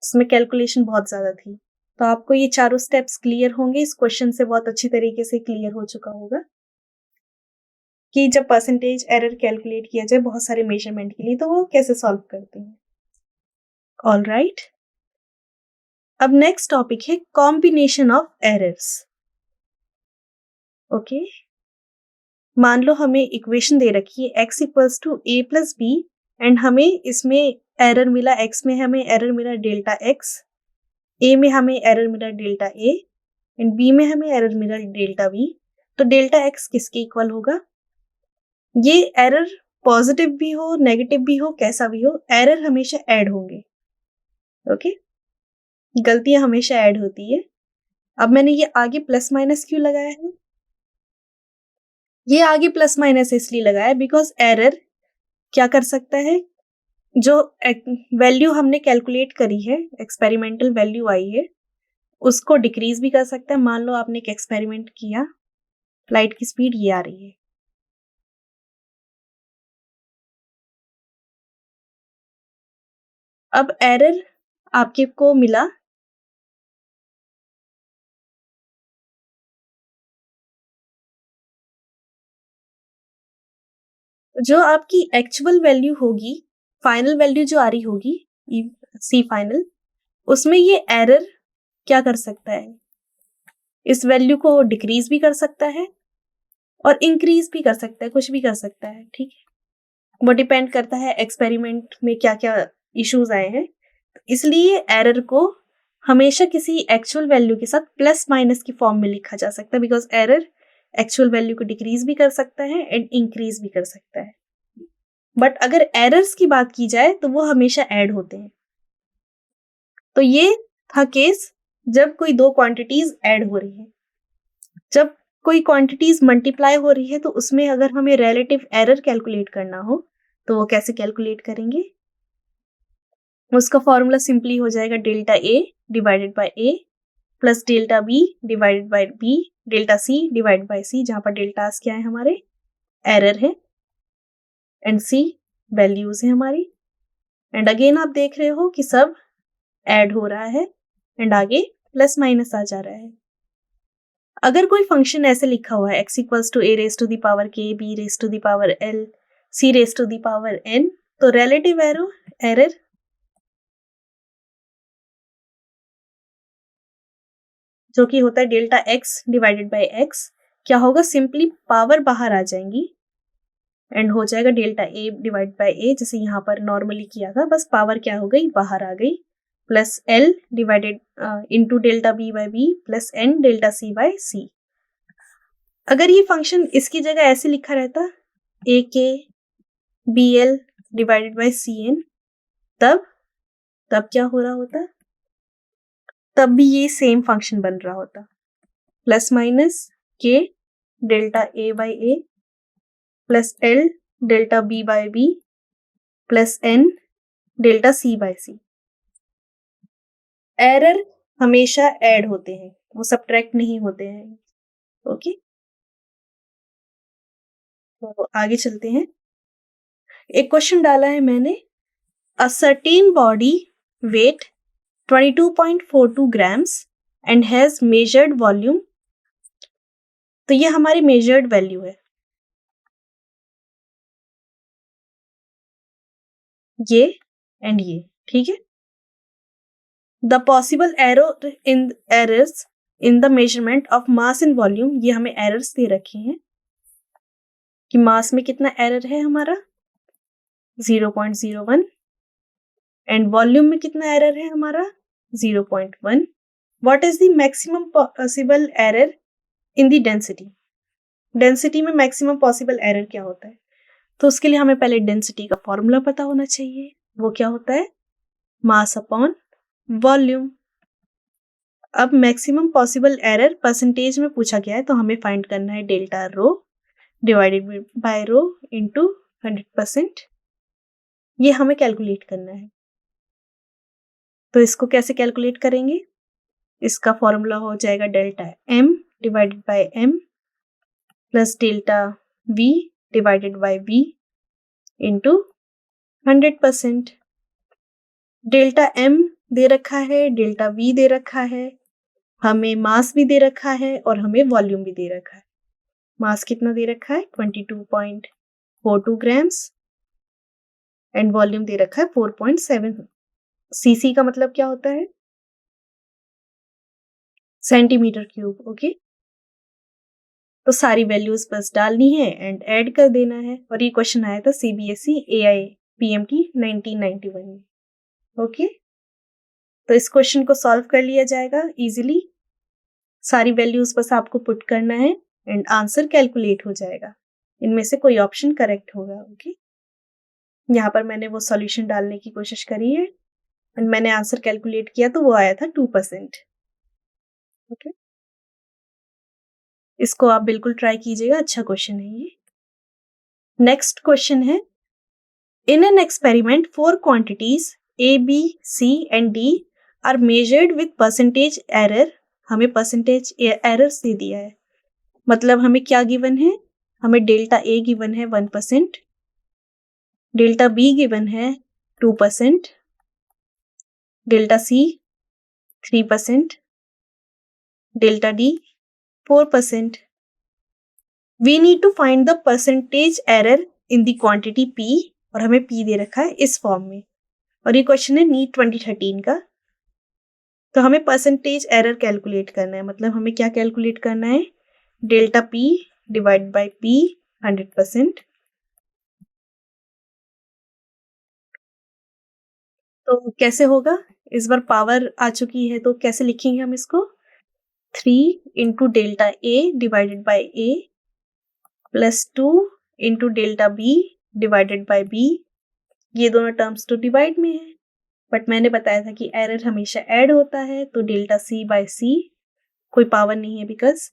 इसमें कैलकुलेशन बहुत ज्यादा थी। तो आपको ये चारों स्टेप्स क्लियर होंगे, इस क्वेश्चन से बहुत अच्छी तरीके से क्लियर हो चुका होगा कि जब परसेंटेज एरर कैलकुलेट किया जाए बहुत सारे मेजरमेंट के लिए तो वो कैसे सॉल्व करते हैं। ऑल राइट, अब नेक्स्ट टॉपिक है कॉम्बिनेशन ऑफ एरर्स। ओके, मान लो हमें इक्वेशन दे रखी है x equals to a plus b, and हमें इसमें एरर मिला, x में हमें एरर मिला डेल्टा x, a में हमें एरर मिला डेल्टा a, एंड b में हमें एरर मिला डेल्टा b। तो डेल्टा x किसके इक्वल होगा, ये एरर पॉजिटिव भी हो नेगेटिव भी हो कैसा भी हो, एरर हमेशा ऐड होंगे। ओके, गलतियां हमेशा ऐड होती है। अब मैंने ये आगे प्लस माइनस क्यों लगाया है, ये आगे प्लस माइनस इसलिए लगाया बिकॉज एरर क्या कर सकता है, जो वैल्यू हमने कैलकुलेट करी है, एक्सपेरिमेंटल वैल्यू आई है, उसको डिक्रीज भी कर सकता है। मान लो आपने एक एक्सपेरिमेंट किया, लाइट की स्पीड ये आ रही है, अब एरर आपके को मिला, जो आपकी एक्चुअल वैल्यू होगी, फाइनल वैल्यू जो आ रही होगी सी फाइनल, उसमें ये एरर क्या कर सकता है, इस वैल्यू को डिक्रीज भी कर सकता है और इंक्रीज भी कर सकता है, कुछ भी कर सकता है। ठीक है, वो डिपेंड करता है एक्सपेरिमेंट में क्या क्या इश्यूज आए हैं। इसलिए एरर को हमेशा किसी एक्चुअल वैल्यू के साथ प्लस माइनस की फॉर्म में लिखा जा सकता है, बिकॉज एरर एक्चुअल वैल्यू को डिक्रीज भी कर सकता है एंड इंक्रीज भी कर सकता है। बट अगर एरर्स की बात की जाए तो वो हमेशा ऐड होते हैं। तो ये था केस जब कोई दो क्वांटिटीज ऐड हो रही है, जब कोई क्वांटिटीज मल्टीप्लाई हो रही है तो उसमें अगर हमें रिलेटिव एरर कैलकुलेट करना हो तो वो कैसे कैलकुलेट करेंगे, उसका फॉर्मूला सिंपली हो जाएगा delta A divided by A plus delta B divided by B delta C divide by C, जहां पर डेल्टास क्या है हमारे एरर है एंड सी वैल्यूज है हमारी। एंड अगेन आप देख रहे हो कि सब ऐड हो रहा है एंड आगे प्लस माइनस आ जा रहा है। अगर कोई फंक्शन ऐसे लिखा हुआ है x equals to a raise to the power k, b raise to the power l, c raise to the power n, तो रिलेटिव एरर जो कि होता है delta x divided by x, क्या होगा, सिंपली पावर बाहर आ जाएंगी एंड हो जाएगा delta a divide by a, जैसे यहाँ पर नॉर्मली किया था, बस पावर क्या हो गई बाहर आ गई, plus l divided into delta b by b plus n delta c by c। अगर ये फंक्शन इसकी जगह ऐसे लिखा रहता a k b l divided by c n, तब क्या हो रहा होता, तब भी ये सेम फंक्शन बन रहा होता, plus minus k delta a by a plus l delta b by b plus n delta c by c. Error हमेशा ऐड होते हैं, वो सब्ट्रैक्ट नहीं होते हैं। ओके, तो आगे चलते हैं। एक क्वेश्चन डाला है मैंने, a certain body weight 22.42 grams and has measured volume, तो ये हमारी measured value है, ये and ये, ठीक है। The possible errors in the measurement of mass and volume, ये हमें errors दे रखे हैं कि mass में कितना error है हमारा 0.01 and volume में कितना error है हमारा 0.1. What is the maximum possible error in the density? Density में maximum possible error क्या होता है? तो उसके लिए हमें पहले density का फॉर्मूला पता होना चाहिए। वो क्या होता है? mass upon volume. अब मैक्सिमम पॉसिबल एरर परसेंटेज में पूछा गया है, तो हमें फाइंड करना है delta rho divided by rho into 100%। ये हमें कैलकुलेट करना है, तो इसको कैसे कैलकुलेट करेंगे? इसका फॉर्मूला हो जाएगा delta M divided by M plus delta V divided by V into 100%। Delta M दे रखा है, डेल्टा वी दे रखा है, हमें मास भी दे रखा है और हमें वॉल्यूम भी दे रखा है। मास कितना दे रखा है 22.42 ग्राम्स एंड वॉल्यूम दे रखा है 4.7। सीसी का मतलब क्या होता है? Centimetre cube. ओके, तो सारी वैल्यूज बस डालनी है एंड ऐड कर देना है। और ये क्वेश्चन आया था सीबीएसई एआई पीएमटी 1991 में। ओके, तो इस क्वेश्चन को सॉल्व कर लिया जाएगा इजीली। सारी वैल्यूज बस आपको पुट करना है एंड आंसर कैलकुलेट हो जाएगा। इनमें से कोई ऑप्शन करेक्ट होगा। ओके, यहाँ पर मैंने वो सॉल्यूशन डालने की कोशिश करी है एंड मैंने आंसर कैलकुलेट किया तो वो आया था 2%। ओके, इसको आप बिल्कुल ट्राई कीजिएगा, अच्छा क्वेश्चन है ये। नेक्स्ट क्वेश्चन है, in an experiment 4 quantities a b c and d are measured with percentage error. हमें परसेंटेज एरर्स दे दिया है, मतलब हमें क्या गिवन है? हमें डेल्टा ए गिवन है 1%, डेल्टा बी गिवन है 2%, delta c 3%, delta d 4%. We need to find the percentage error in the quantity P, और हमें P दे रखा है इस फॉर्म में, और ये क्वेश्चन है नीट 2013 का। तो हमें परसेंटेज एरर कैलकुलेट करना है, मतलब हमें क्या कैलकुलेट करना है? Delta P divide by P 100%। तो कैसे होगा? इस बार पावर आ चुकी है, तो कैसे लिखेंगे हम इसको? 3 into delta A divided by A plus 2 into delta B divided by b. ये दोनों टर्म्स तो डिवाइड में है, बट मैंने बताया था कि एरर हमेशा ऐड होता है, तो डेल्टा सी बाय सी कोई पावर नहीं है because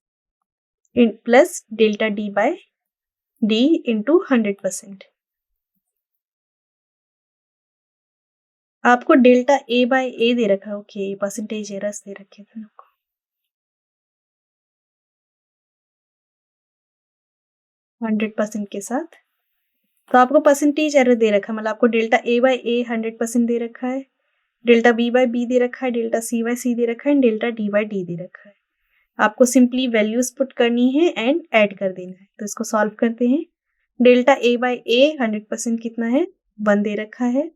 plus delta D by d into 100%। आपको डेल्टा ए बाय ए दे रखा है। ओके, परसेंटेज एरर्स दे रखे थे आपको। 100% के साथ, तो आपको परसेंटेज एरर दे रखा है, मतलब आपको डेल्टा ए बाय ए 100% दे रखा है, डेल्टा बी बाय बी दे रखा है, डेल्टा सी बाय सी दे रखा है, डेल्टा डी बाय डी दे रखा है। आपको सिंपली वैल्यूज पुट करनी है एंड ऐड कर देना है। तो इसको सॉल्व करते हैं। डेल्टा ए बाय ए 100% कितना है? 1 दे रखा है,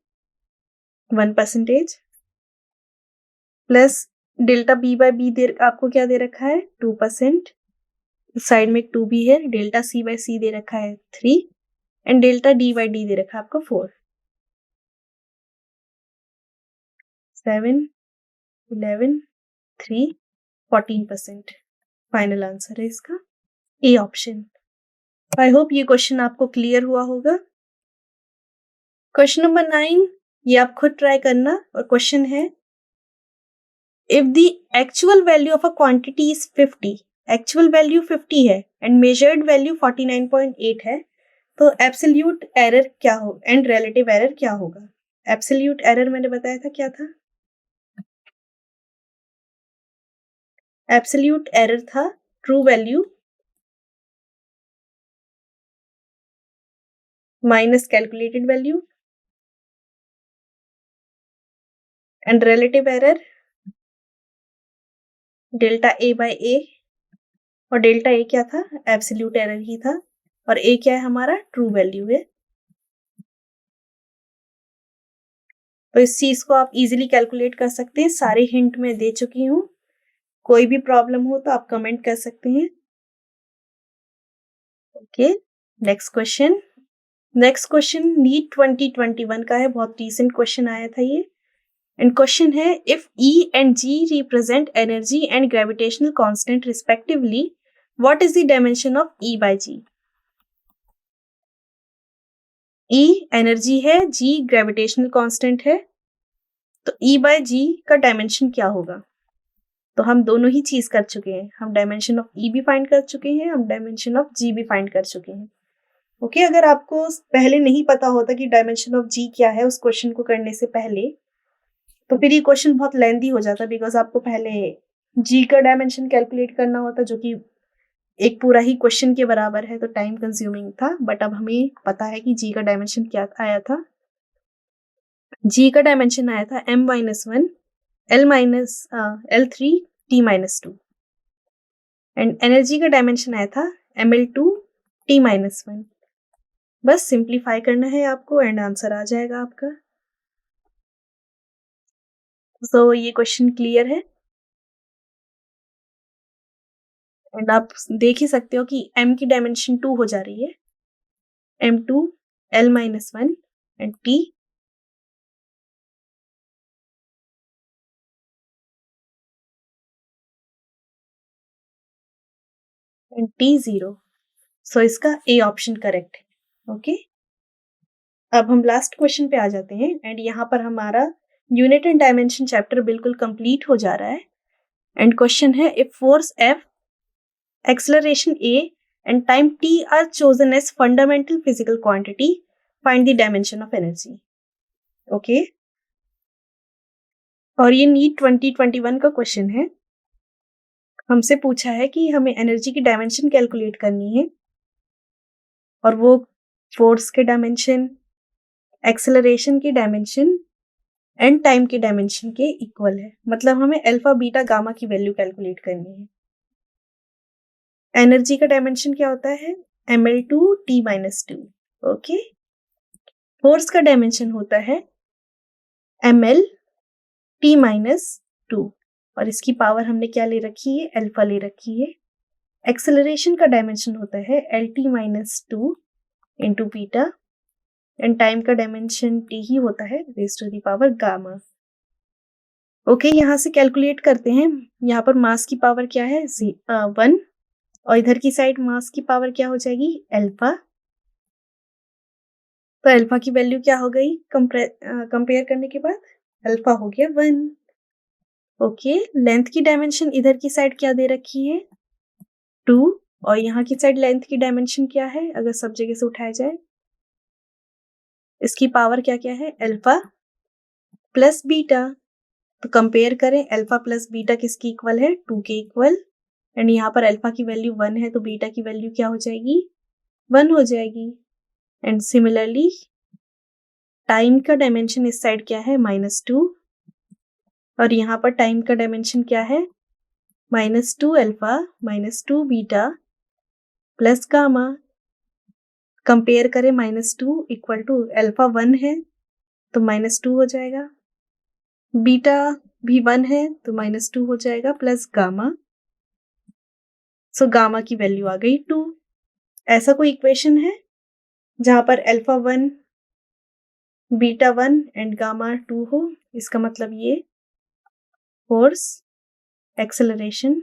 1%, plus delta B by B दे आपको क्या दे रखा है? 2%। साइड में एक 2 भी है। डेल्टा सी बाय सी दे रखा है 3 and delta D by D दे रखा है आपको 4। 7, 11, 3, 14%। फाइनल आंसर है इसका ए ऑप्शन। आई होप ये क्वेश्चन आपको क्लियर हुआ होगा। क्वेश्चन नंबर 9, ये आप खुद ट्राई करना, और क्वेश्चन है, if the actual value of a quantity is 50, actual value 50 है एंड मेजर्ड वैल्यू 49.8 है, तो एब्सोल्यूट एरर क्या हो एंड रिलेटिव एरर क्या होगा? एब्सोल्यूट एरर मैंने बताया था क्या था? एब्सोल्यूट एरर था true value minus calculated value, and relative error delta A by A, और डेल्टा ए क्या था, एब्सोल्यूट एरर ही था, और ए क्या है हमारा, ट्रू वैल्यू है। तो इस चीज को आप इजीली कैलकुलेट कर सकते हैं, सारे हिंट मैं दे चुकी हूँ। कोई भी प्रॉब्लम हो तो आप कमेंट कर सकते हैं। Okay, next question. Next question NEET 2021 का है, बहुत रीसेंट क्वेश्चन आया था ये। एंड क्वेश्चन है, if E and G represent energy and gravitational constant respectively, what is the dimension of E by G? E energy है, G ग्रेविटेशनल कांस्टेंट है, तो E बाय G का डायमेंशन क्या होगा? तो हम दोनों ही चीज कर चुके हैं, हम डायमेंशन ऑफ E भी फाइंड कर चुके हैं, हम डायमेंशन ऑफ G भी फाइंड कर चुके हैं। ओके, अगर आपको पहले नहीं पता होता कि डायमेंशन ऑफ G क्या है उस क्वेश्चन को करने से पहले, तो फिर ये क्वेश्चन बहुत लेंथी हो जाता, बिकॉज आपको पहले G का डायमेंशन कैलकुलेट करना होता, जो कि एक पूरा ही क्वेश्चन के बराबर है, तो टाइम कंज्यूमिंग था। बट अब हमें पता है कि G का डायमेंशन क्या आया था। G का डायमेंशन आया था m-1 L3 T-2, and energy का डायमेंशन आया था ml2 T-1। बस सिंप्लीफाई करना है आपको एंड आंसर आ जाएगा आपका। तो ये क्वेश्चन क्लियर है, एंड आप देख ही सकते हो कि m की डायमेंशन 2 हो जा रही है, m2 L-1 and T and T0। सो इसका ए ऑप्शन करेक्ट है। ओके, अब हम लास्ट क्वेश्चन पे आ जाते हैं, एंड यहाँ पर हमारा यूनिट एंड डायमेंशन चैप्टर बिल्कुल कंप्लीट हो जा रहा है। एंड क्वेश्चन है, if force F, acceleration A and time T are chosen as fundamental physical quantity, find the dimension of energy। Okay, और ये नीट 2021 का क्वेश्चन है। हमसे पूछा है कि हमें एनर्जी की डायमेंशन कैलकुलेट करनी है, और वो फोर्स के डायमेंशन, एक्सेलरेशन की डायमेंशन एंड टाइम के डायमेंशन के इक्वल है। मतलब हमें अल्फा बीटा गामा की वैल्यू कैलकुलेट करनी है। एनर्जी का डायमेंशन क्या होता है, ml2 T-2। ओके, फोर्स का डायमेंशन होता है ml T-2, और इसकी पावर हमने क्या ले रखी है, अल्फा ले रखी है। एक्सेलरेशन का डायमेंशन होता है LT-2 into beta, and time का डायमेंशन T ही होता है, raise to the power gamma. Okay, यहाँ से कैलकुलेट करते हैं। यहाँ पर मास की पावर क्या है, 1, और इधर की साइड मास की पावर क्या हो जाएगी, अल्फा। तो अल्फा की वैल्यू क्या हो गई, कंपेयर करने के बाद अल्फा हो गया 1। ओके, लेंथ की डायमेंशन इधर की साइड क्या दे रखी है, 2, और यहाँ की साइड लेंथ की डायमेंशन क्या है, अगर सब जगह से उठाया जाए, इसकी पावर क्या क्या है, अल्फा प्लस बीटा। तो कंपेयर करें, अल्फा प्लस बीटा किसकी इक्वल है, 2 के इक्वल, एंड यहाँ पर अल्फा की वैल्यू 1 है, तो बीटा की वैल्यू क्या हो जाएगी, 1 हो जाएगी। एंड सिमिलरली टाइम का डायमेंशन इस साइड क्या है, -2, और यहाँ पर टाइम का डायमेंशन क्या है, -2 alpha -2 beta plus gamma. Compare करें, -2 इक्वल टू अल्फा 1 है तो -2 हो जाएगा, बीटा भी 1 है तो -2 हो जाएगा, प्लस गामा। सो गामा की वैल्यू आ गई 2। ऐसा कोई इक्वेशन है जहां पर अल्फा 1, बीटा 1 एंड गामा 2 हो? इसका मतलब ये फोर्स, एक्सेलरेशन,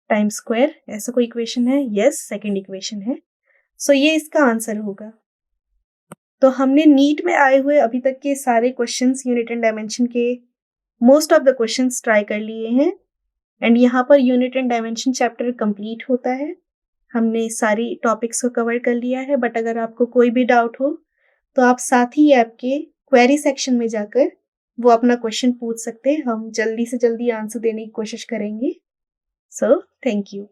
टाइम स्क्वायर, ऐसा कोई इक्वेशन है? यस, सेकंड इक्वेशन है। सो ये इसका आंसर होगा। तो हमने नीट में आए हुए अभी तक के सारे क्वेश्चंस यूनिट एंड डायमेंशन के most of the questions try कर लिए हैं, एंड यहाँ per unit and dimension chapter complete होता है। हमने सारी टॉपिक्स को कवर कर लिया है, बट अगर आपको कोई भी डाउट हो तो आप साथ ही ऐप के क्वेरी सेक्शन में जाकर वो अपना क्वेश्चन पूछ सकते हैं। हम जल्दी से जल्दी आंसर देने की कोशिश करेंगे। So thank you.